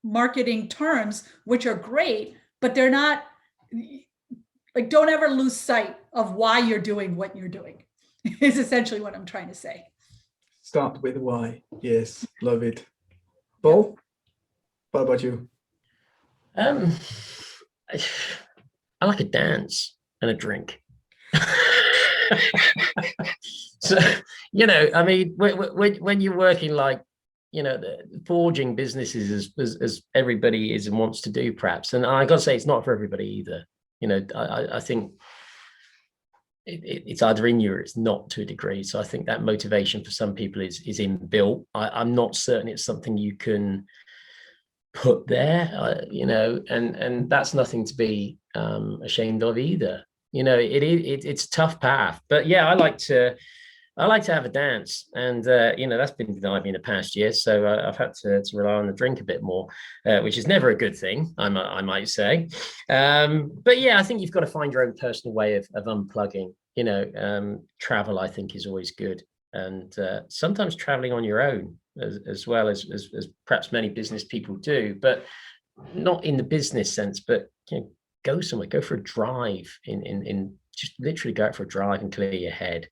marketing terms, which are great, but they're not don't ever lose sight of why you're doing what you're doing is essentially what I'm trying to say. Start with why. Yes, love it. Paul, what about you? I like a dance and a drink. So, I mean, when you're working forging businesses as everybody is and wants to do, perhaps, and I got to say, it's not for everybody either. I think it's either in you or it's not, to a degree. So I think that motivation for some people is inbuilt. I'm not certain it's something you can put there, and that's nothing to be ashamed of either. It's a tough path, but yeah, I like to have a dance, and that's been denied me in the past year, so I've had to rely on the drink a bit more, which is never a good thing, I might say. But yeah, I think you've got to find your own personal way of unplugging. Travel, I think, is always good, and sometimes traveling on your own as well as perhaps many business people do, but not in the business sense, but go somewhere, go for a drive, in just literally go out for a drive and clear your head.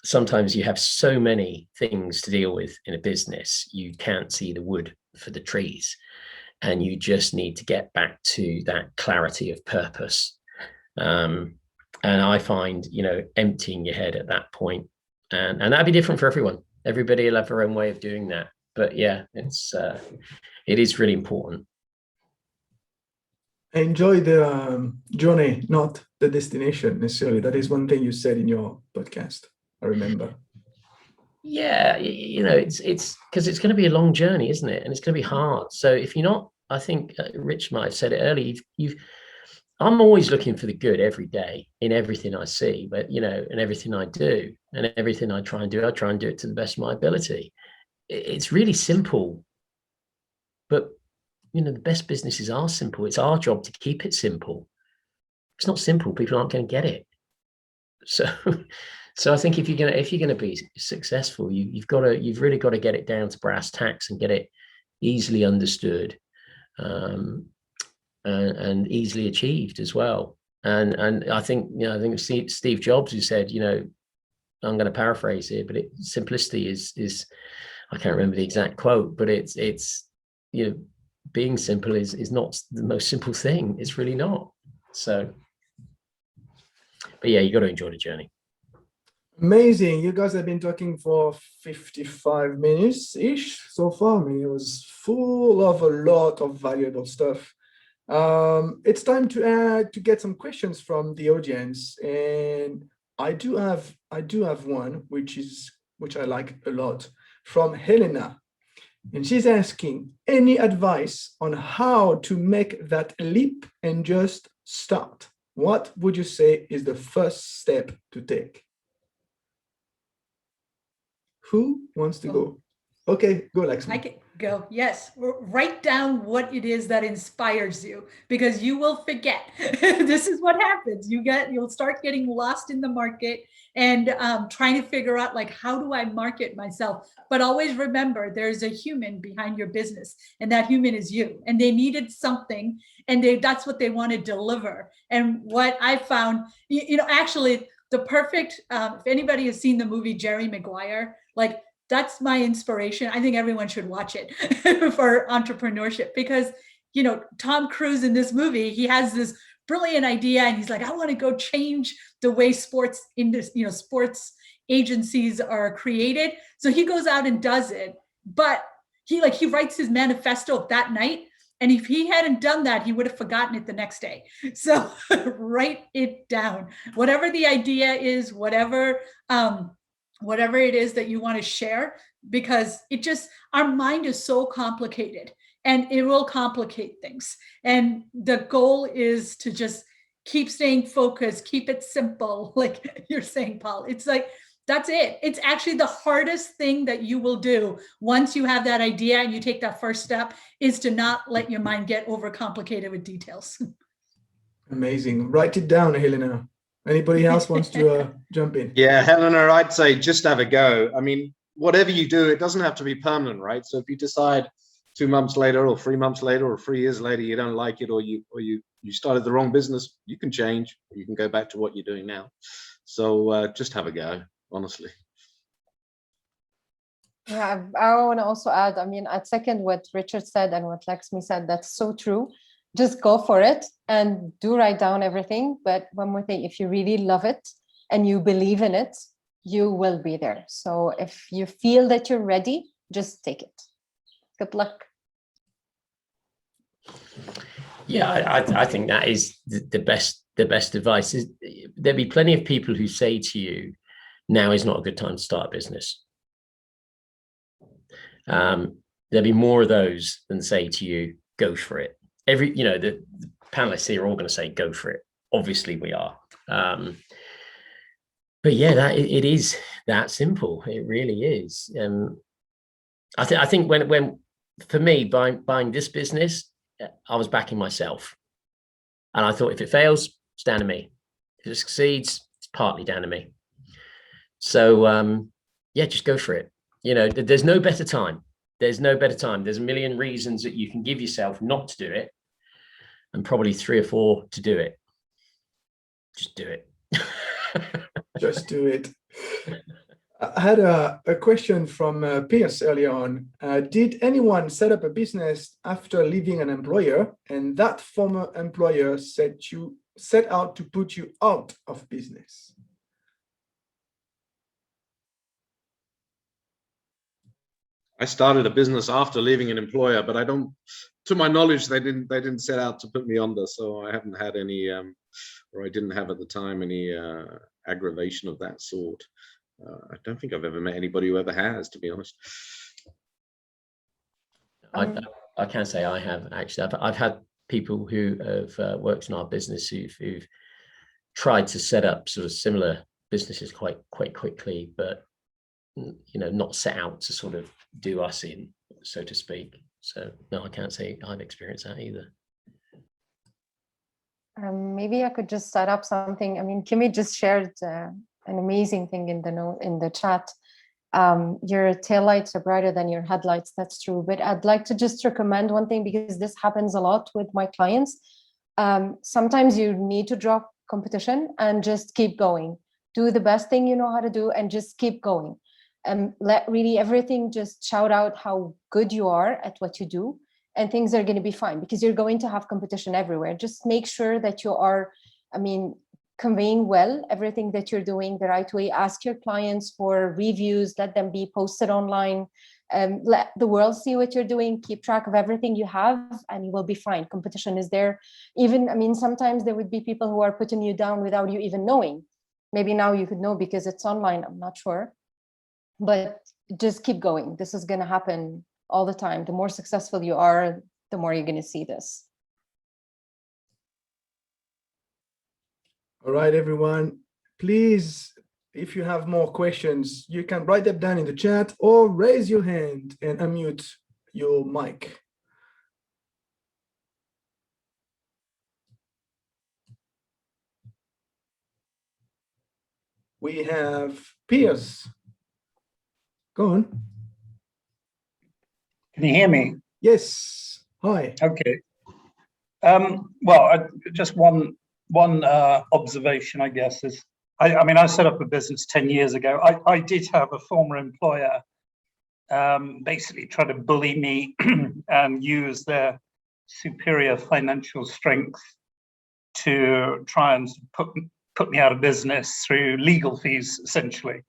Sometimes you have so many things to deal with in a business, you can't see the wood for the trees, and you just need to get back to that clarity of purpose. And I find, emptying your head at that point, and that'd be different for everyone. Everybody will have their own way of doing that. But yeah, it is really important. Enjoy the journey, not the destination necessarily. That is one thing you said in your podcast, I remember. Yeah, it's because it's going to be a long journey, isn't it? And it's going to be hard. So if you're not, I think Rich might have said it earlier, I'm always looking for the good every day in everything I see, but and everything I do, and everything I try and do it to the best of my ability. It's really simple, but the best businesses are simple. It's our job to keep it simple. It's not simple, people aren't going to get it. So I think if you're going to be successful, you've really got to get it down to brass tacks and get it easily understood, and easily achieved as well. And I think Steve Jobs, who said, I'm going to paraphrase here, but simplicity is I can't remember the exact quote, but it's being simple is not the most simple thing. It's really not. So, but yeah, you got to enjoy the journey. Amazing. You guys have been talking for 55 minutes-ish so far. I mean, it was full of a lot of valuable stuff. It's time to get some questions from the audience, and I do have one which I like a lot, from Helena, and she's asking, any advice on how to make that leap and just start? What would you say is the first step to take? Who wants to go? Okay, go, Laxmi. I can go. Yes. Write down what it is that inspires you, because you will forget. This is what happens. You'll start getting lost in the market and trying to figure out, like, how do I market myself? But always remember, there's a human behind your business, and that human is you. And they needed something, and that's what they want to deliver. And what I found, actually, the perfect, if anybody has seen the movie Jerry Maguire, like, that's my inspiration. I think everyone should watch it for entrepreneurship, because, Tom Cruise in this movie, he has this brilliant idea, and he's like, I want to go change the way sports agencies are created. So he goes out and does it, but he writes his manifesto that night. And if he hadn't done that, he would have forgotten it the next day. So write it down. Whatever the idea is, whatever it is that you want to share, because our mind is so complicated, and it will complicate things. And the goal is to just keep staying focused, keep it simple. Like you're saying, Paul, it's like, that's it. It's actually the hardest thing that you will do once you have that idea and you take that first step, is to not let your mind get overcomplicated with details. Amazing. Write it down, Helena. Anybody else wants to jump in? Yeah, Helena, I'd say just have a go. I mean, whatever you do, it doesn't have to be permanent, right? So if you decide 2 months later or 3 months later or 3 years later you don't like it, or you started the wrong business, you can change. You can go back to what you're doing now. So just have a go, honestly. Yeah, I want to also add, I mean, I'd second what Richard said and what Laxmi said. That's so true. Just go for it and do write down everything. But one more thing, if you really love it and you believe in it, you will be there. So if you feel that you're ready, just take it. Good luck. Yeah, I think that is the best advice. There'll be plenty of people who say to you, now is not a good time to start a business. There'll be more of those than say to you, go for it. The panelists here are all going to say, go for it. Obviously we are. But yeah, it is that simple. It really is. I think when for me, buying this business, I was backing myself. And I thought, if it fails, it's down to me. If it succeeds, it's partly down to me. So yeah, just go for it. There's no better time. There's no better time. There's a million reasons that you can give yourself not to do it, and probably 3 or 4 to do it. Just do it. Just do it. I had a question from Pierce earlier on. Did anyone set up a business after leaving an employer, and that former employer set out to put you out of business? I started a business after leaving an employer, but to my knowledge, they didn't set out to put me under. So I haven't had any, or I didn't have at the time any aggravation of that sort. I don't think I've ever met anybody who ever has, to be honest. I can say I have, actually. I've had people who have worked in our business who've tried to set up sort of similar businesses quite quickly, but not set out to sort of do us in, so to speak. So no, I can't say I've experienced that either. Maybe I could just set up something. I mean, Kimmy just shared an amazing thing in the chat. Your taillights are brighter than your headlights. That's true. But I'd like to just recommend one thing, because this happens a lot with my clients. Sometimes you need to drop competition and just keep going. Do the best thing you know how to do and just keep going. And let really everything just shout out how good you are at what you do, and things are going to be fine, because you're going to have competition everywhere. Just make sure that you are, conveying well everything that you're doing the right way. Ask your clients for reviews, let them be posted online, let the world see what you're doing, keep track of everything you have, and you will be fine. Competition is there. Even, I mean, sometimes there would be people who are putting you down without you even knowing. Maybe now you could know because it's online, I'm not sure. But just keep going. This is going to happen all the time. The more successful you are, the more you're going to see this. All right, everyone. Please, if you have more questions, you can write them down in the chat or raise your hand and unmute your mic. We have Piers. Go on. Can you hear me? Yes. Hi. Okay. Well, just one observation, I guess, is I mean, I set up a business 10 years ago. I did have a former employer basically try to bully me and use their superior financial strength to try and put me out of business through legal fees, essentially.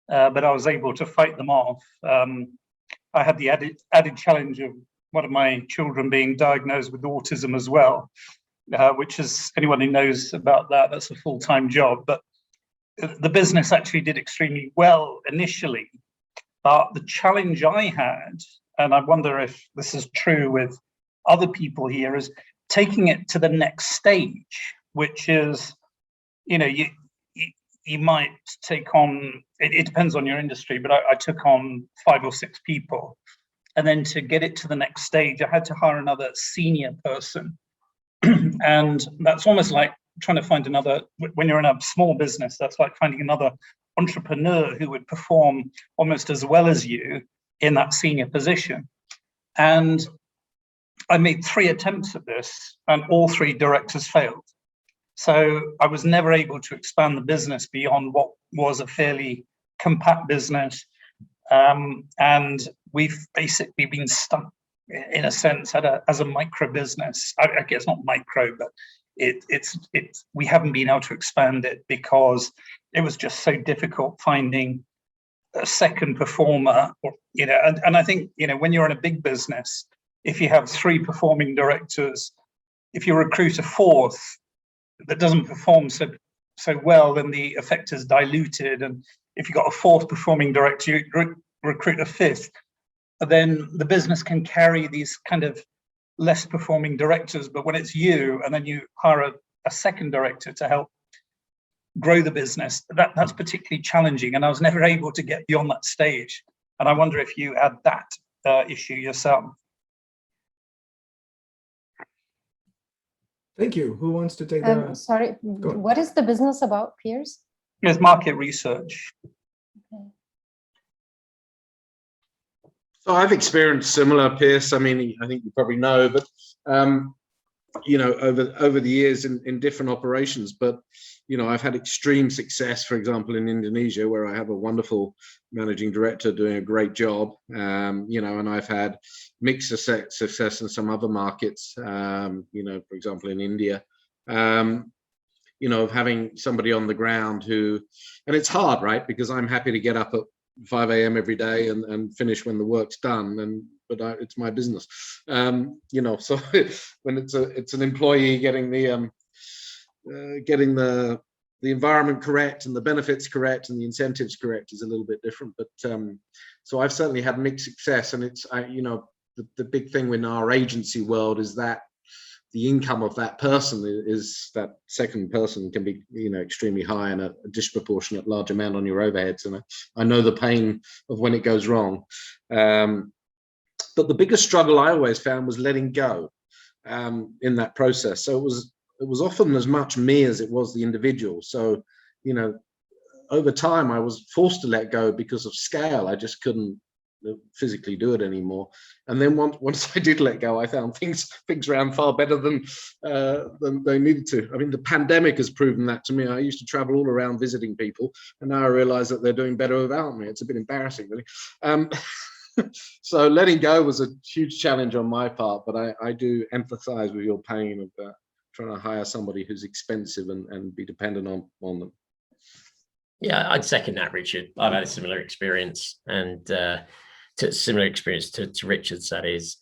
But I was able to fight them off. I had the added challenge of one of my children being diagnosed with autism as well, which is, anyone who knows about that, that's a full-time job. But the business actually did extremely well initially. But the challenge I had, and I wonder if this is true with other people here, is taking it to the next stage, which is, you know, you might take on, it depends on your industry, but I took on 5 or 6 people. And then to get it to the next stage, I had to hire another senior person. And that's almost like trying to find another, when you're in a small business, that's like finding another entrepreneur who would perform almost as well as you in that senior position. And I made 3 attempts at this, and all 3 directors failed. So I was never able to expand the business beyond what was a fairly compact business. And we've basically been stuck, in a sense, as a micro business. I guess not micro, but we haven't been able to expand it because it was just so difficult finding a second performer. Or, you know, and I think, you know, when you're in a big business, if you have 3 performing directors, if you recruit a 4th that doesn't perform so well, then the effect is diluted. And if you've got a 4th performing director, you recruit a 5th, then the business can carry these kind of less performing directors. But when it's you, and then you hire a second director to help grow the business, that's particularly challenging. And I was never able to get beyond that stage. And I wonder if you had that issue yourself. Thank you. Who wants to take the... Sorry, what is the business about, Piers? It's market research. Okay. So I've experienced similar, Pierce. I mean, I think you probably know, but you know, over the years in different operations. But you know, I've had extreme success, for example, in Indonesia, where I have a wonderful managing director doing a great job. You know, and I've had mixed success in some other markets. You know, for example, in India. You know, of having somebody on the ground who, and it's hard, right? Because I'm happy to get up at 5 a.m. every day and finish when the work's done, but it's my business. You know, so when it's an employee getting the environment correct and the benefits correct and the incentives correct is a little bit different. But so I've certainly had mixed success, and you know, the big thing in our agency world is that the income of that person is that second person can be, you know, extremely high and a disproportionate large amount on your overheads. And I know the pain of when it goes wrong. But the biggest struggle I always found was letting go in that process. So it was often as much me as it was the individual. So, you know, over time I was forced to let go because of scale. I just couldn't physically do it anymore. And then once I did let go, I found things ran far better than they needed to. I mean, the pandemic has proven that to me. I used to travel all around visiting people, and now I realize that they're doing better without me. It's a bit embarrassing, really. So letting go was a huge challenge on my part, but I do empathize with your pain of trying to hire somebody who's expensive and be dependent on them. Yeah, I'd second that, Richard. I've had a similar experience, and similar experience to Richard's, that is,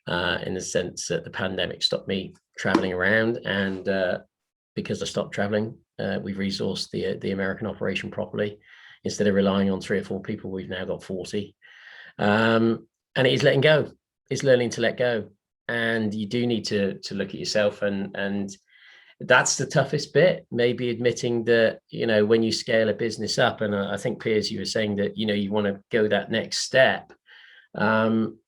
in the sense that the pandemic stopped me traveling around, and because I stopped traveling, we've resourced the American operation properly. Instead of relying on 3 or 4 people, we've now got 40. And it is letting go. It's learning to let go. And you do need to look at yourself, and that's the toughest bit, maybe admitting that, you know, when you scale a business up, and I think, Piers, you were saying that, you know, you want to go that next step. I'm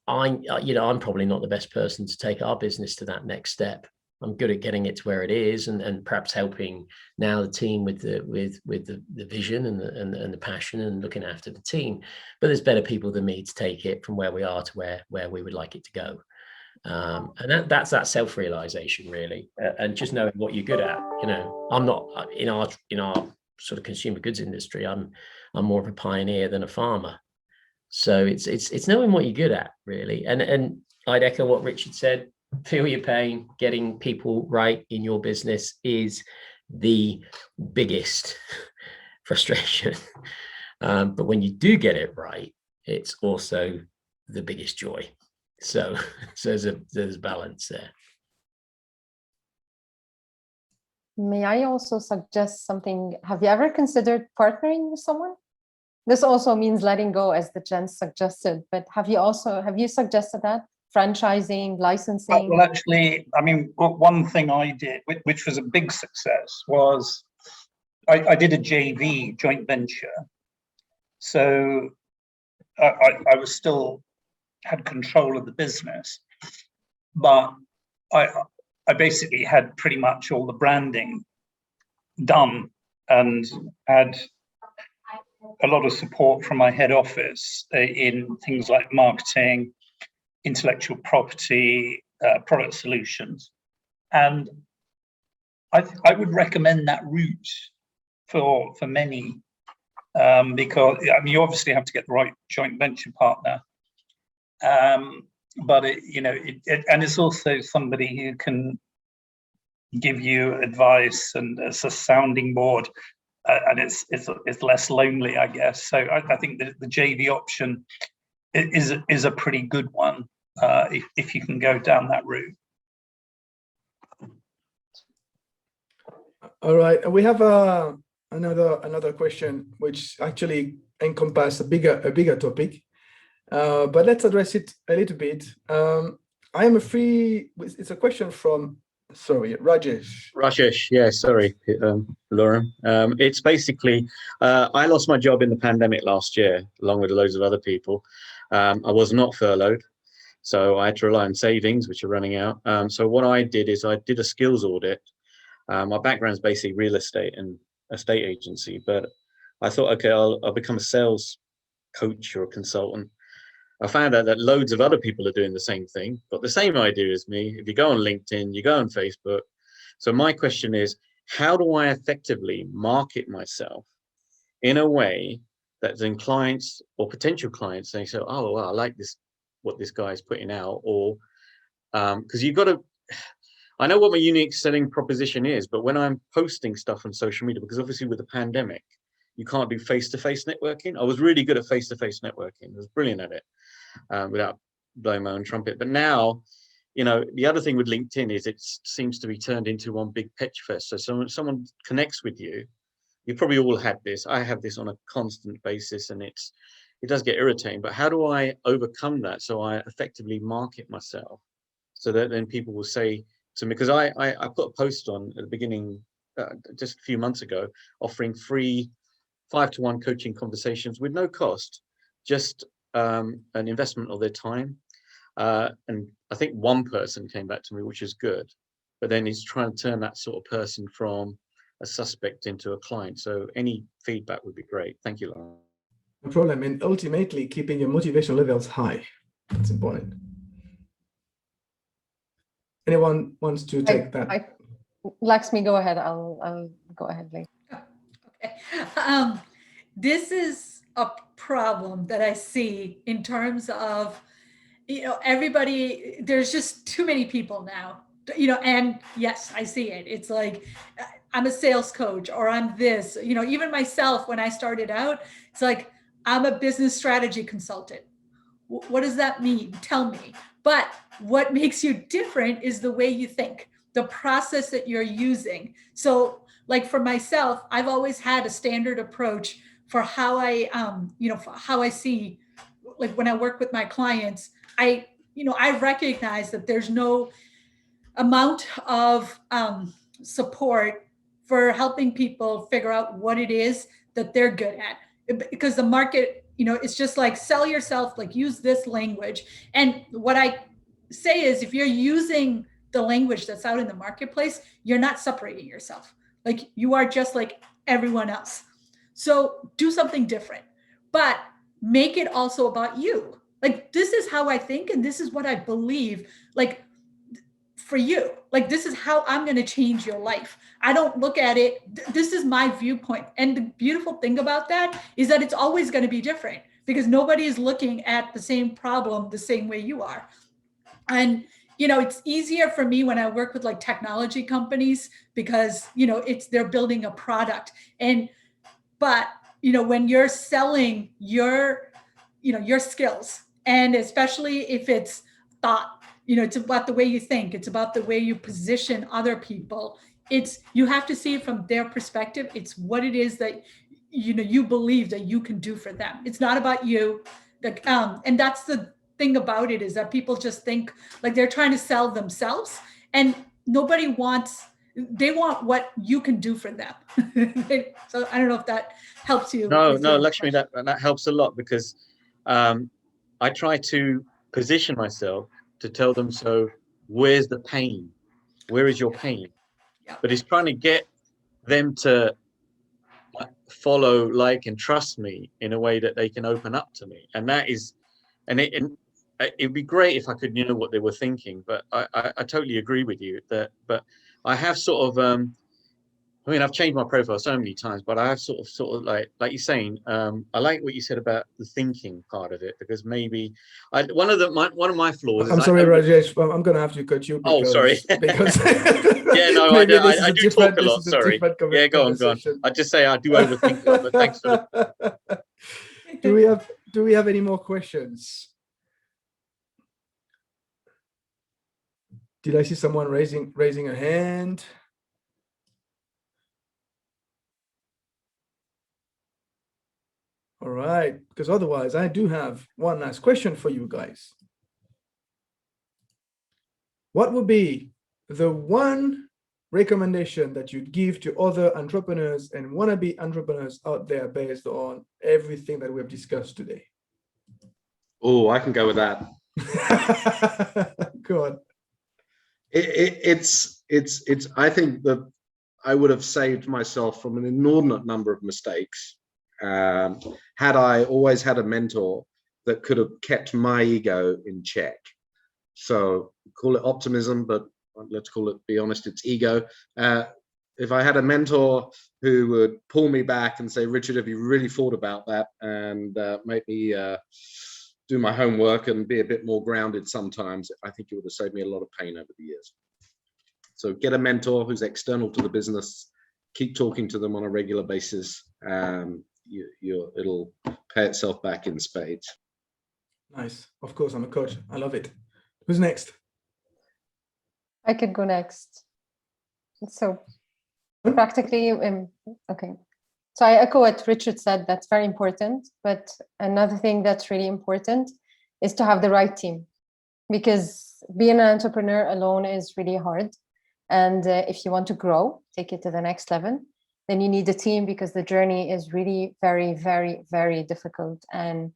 probably not the best person to take our business to that next step. I'm good at getting it to where it is, and perhaps helping now the team with the vision and the passion and looking after the team. But there's better people than me to take it from where we are to where we would like it to go. And that's that self-realization, really, and just knowing what you're good at. You know, I'm not in our sort of consumer goods industry. I'm more of a pioneer than a farmer. So it's knowing what you're good at, really. And I'd echo what Richard said. Feel your pain. Getting people right in your business is the biggest frustration. But when you do get it right, it's also the biggest joy. So there's balance there. May I also suggest something? Have you ever considered partnering with someone? This also means letting go, as the gents suggested, but have you suggested that? Franchising, licensing? Well, actually, I mean, one thing I did, which was a big success, was I did a JV, joint venture. So I was still had control of the business, but I basically had pretty much all the branding done and had a lot of support from my head office in things like marketing, intellectual property, product solutions. And I would recommend that route for many, because I mean, you obviously have to get the right joint venture partner. But and it's also somebody who can give you advice, and it's a sounding board, and it's less lonely, I guess. So I think that the JV option is a pretty good one if you can go down that route. All right, we have another question which actually encompasses a bigger topic. But let's address it a little bit. It's a question from, Rajesh. Rajesh, yeah, sorry, Lauren. It's basically, I lost my job in the pandemic last year, along with loads of other people. I was not furloughed, so I had to rely on savings, which are running out. So what I did is I did a skills audit. My background is basically real estate and estate agency, but I thought, okay, I'll become a sales coach or a consultant. I found out that loads of other people are doing the same thing, got the same idea as me. If you go on LinkedIn, you go on Facebook. So my question is, how do I effectively market myself in a way that then clients or potential clients say, so, oh, well, I like this, what this guy is putting out, or because you've got to, I know what my unique selling proposition is, but when I'm posting stuff on social media, because obviously with the pandemic, you can't do face-to-face networking. I was really good at face-to-face networking. I was brilliant at it without blowing my own trumpet. But now, you know, the other thing with LinkedIn is it seems to be turned into one big pitch fest. So someone connects with you. You probably all had this. I have this on a constant basis, and it does get irritating. But how do I overcome that so I effectively market myself so that then people will say to me, because I put a post on at the beginning, just a few months ago, offering free 5-to-1 coaching conversations with no cost, just an investment of their time. And I think one person came back to me, which is good, but then he's trying to turn that sort of person from a suspect into a client. So any feedback would be great. Thank you, Lauren. No problem. And ultimately, keeping your motivation levels high. That's important. Anyone wants to take that? Laxmi, go ahead. I'll go ahead later. Okay. This is a problem that I see in terms of, everybody, there's just too many people now and yes, I see it. It's like, I'm a sales coach, or I'm this, even myself, when I started out, it's like, I'm a business strategy consultant. What does that mean? Tell me. But what makes you different is the way you think, the process that you're using. So like for myself, I've always had a standard approach for how I, for how I see, like when I work with my clients, I recognize that there's no amount of support for helping people figure out what it is that they're good at, because the market, it's just like, sell yourself, like use this language. And what I say is, if you're using the language that's out in the marketplace, you're not separating yourself. Like, you are just like everyone else. So do something different, but make it also about you. Like, this is how I think, and this is what I believe. Like, for you, like, this is how I'm going to change your life. I don't look at it, this is my viewpoint. And the beautiful thing about that is that it's always going to be different, because nobody is looking at the same problem the same way you are. And it's easier for me when I work with like technology companies, because they're building a product. But when you're selling your skills, and especially if it's thought, it's about the way you think, it's about the way you position other people. You have to see it from their perspective. It's what it is that you believe that you can do for them. It's not about you. And that's the thing about it, is that people just think like they're trying to sell themselves, and nobody wants. They want what you can do for them. So I don't know if that helps you. No, Lakshmi, that helps a lot, because I try to position myself to tell them, so where's the pain? Where is your pain? Yeah. But it's trying to get them to follow, like, and trust me in a way that they can open up to me. And that is, it'd be great if I could know what they were thinking, but I totally agree with you that, but I have sort of, I mean, I've changed my profile so many times, but I have sort of like you're saying, I like what you said about the thinking part of it, because maybe one of my flaws. I'm sorry, Rajesh, I'm going to have to cut you. Oh, sorry. Because yeah, no, I do talk a lot. Sorry. Yeah, go on. I just say I do overthink a lot, but thanks for the... Do we have any more questions? Did I see someone raising a hand? All right, because otherwise I do have one last question for you guys. What would be the one recommendation that you'd give to other entrepreneurs and wannabe entrepreneurs out there based on everything that we've discussed today? Oh, I can go with that. Go on. It's I think that I would have saved myself from an inordinate number of mistakes had I always had a mentor that could have kept my ego in check. So call it optimism, but let's call it, be honest, it's ego. If I had a mentor who would pull me back and say, Richard, have you really thought about that, and make me do my homework and be a bit more grounded sometimes, I think it would have saved me a lot of pain over the years. So get a mentor who's external to the business, keep talking to them on a regular basis. It'll pay itself back in spades. Nice. Of course, I'm a coach. I love it. Who's next? I could go next. So practically, okay. So I echo what Richard said. That's very important. But another thing that's really important is to have the right team, because being an entrepreneur alone is really hard. And if you want to grow, take it to the next level, then you need a team, because the journey is really very, very, very difficult, and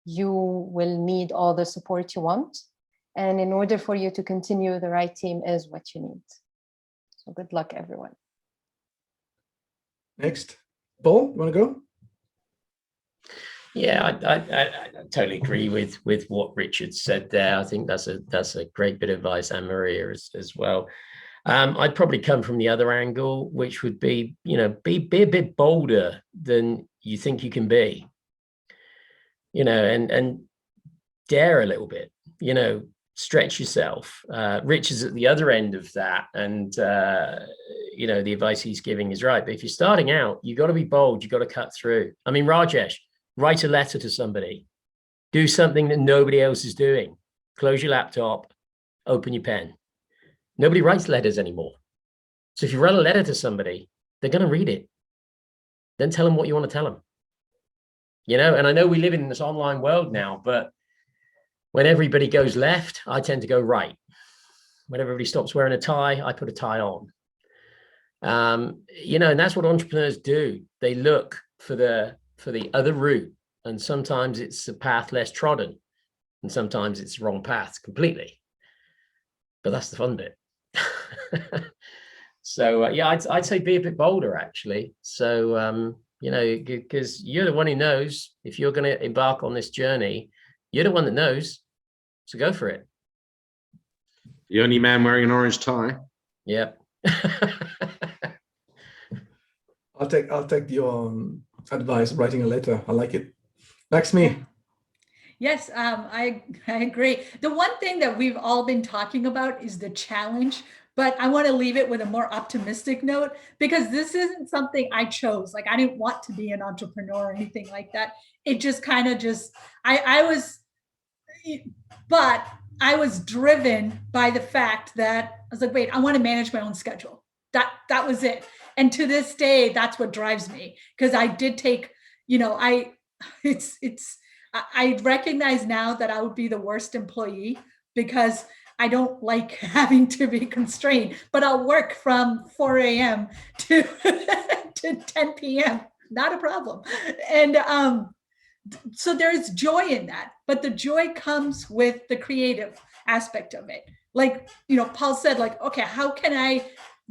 you will need all the support you want. And in order for you to continue, the right team is what you need. So good luck, everyone. Next. Paul, you want to go? Yeah, I totally agree with what Richard said there. I think that's a great bit of advice, and Maria as well. I'd probably come from the other angle, which would be, be a bit bolder than you think you can be, and dare a little bit, stretch yourself. Rich is at the other end of that, and you know, the advice he's giving is right. But if you're starting out, you got to be bold. You got to cut through. I mean, Rajesh, write a letter to somebody. Do something that nobody else is doing. Close your laptop, open your pen. Nobody writes letters anymore. So if you write a letter to somebody, they're going to read it. Then tell them what you want to tell them. You know, and I know we live in this online world now, but when everybody goes left, I tend to go right. When everybody stops wearing a tie, I put a tie on. You know, and that's what entrepreneurs do. They look for the other route, and sometimes it's a path less trodden, and sometimes it's the wrong path completely. But that's the fun bit. So yeah, I'd say be a bit bolder, actually. So you know, because you're the one who knows if you're going to embark on this journey. You're the one that knows, so go for it. The only man wearing an orange tie. Yep. I'll take your advice, writing a letter. I like it. Laxmi. Yes, I agree. The one thing that we've all been talking about is the challenge, but I want to leave it with a more optimistic note, because this isn't something I chose. Like, I didn't want to be an entrepreneur or anything like that. It just kind of but I was driven by the fact that I was like, wait, I want to manage my own schedule. That was it. And to this day, that's what drives me, because I did take, you know, I recognize now that I would be the worst employee, because I don't like having to be constrained, but I'll work from 4 a.m. to 10 p.m. Not a problem. And so there's joy in that, but the joy comes with the creative aspect of it. Like, you know, Paul said, like, okay, how can I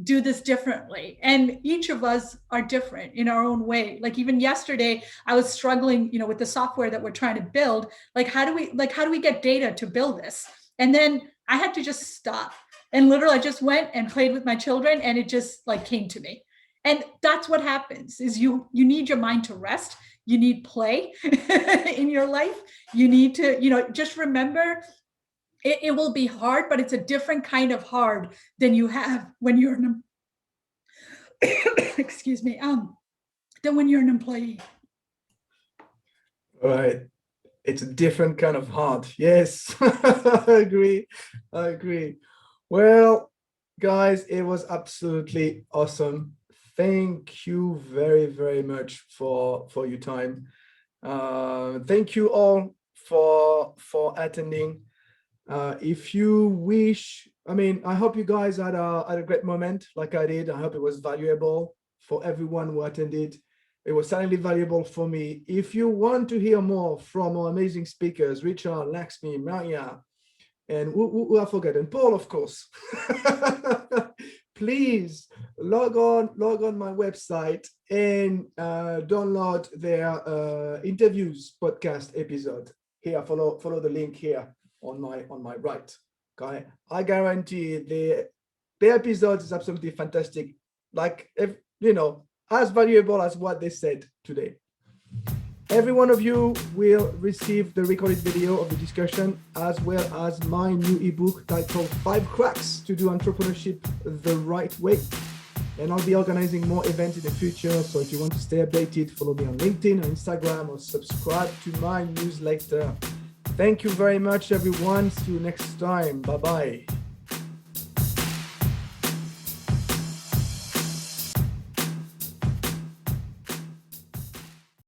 do this differently? And each of us are different in our own way. Like, even yesterday, I was struggling, you know, with the software that we're trying to build. Like, how do we get data to build this? And then I had to just stop. And literally I just went and played with my children, and it just like came to me. And that's what happens, is you need your mind to rest. You need play in your life. You need to, you know, just remember it will be hard, but it's a different kind of hard than you have when you're an excuse me, than when you're an employee. All right. It's a different kind of hard. Yes, I agree. Well, guys, it was absolutely awesome. Thank you very, very much for your time. Thank you all for attending. If you wish, I mean, I hope you guys had a great moment like I did. I hope it was valuable for everyone who attended. It was certainly valuable for me. If you want to hear more from our amazing speakers, Richard, Laxmi, Maria, and who I forget, and Paul, of course, please log on my website and download their interviews podcast episode. Here, follow the link here on my right. Okay, I guarantee the episode is absolutely fantastic. Like, if you know, as valuable as what they said today. Every one of you will receive the recorded video of the discussion, as well as my new ebook titled 5 Cracks to Do Entrepreneurship the Right Way. And I'll be organizing more events in the future. So if you want to stay updated, follow me on LinkedIn or Instagram, or subscribe to my newsletter. Thank you very much, everyone. See you next time. Bye-bye.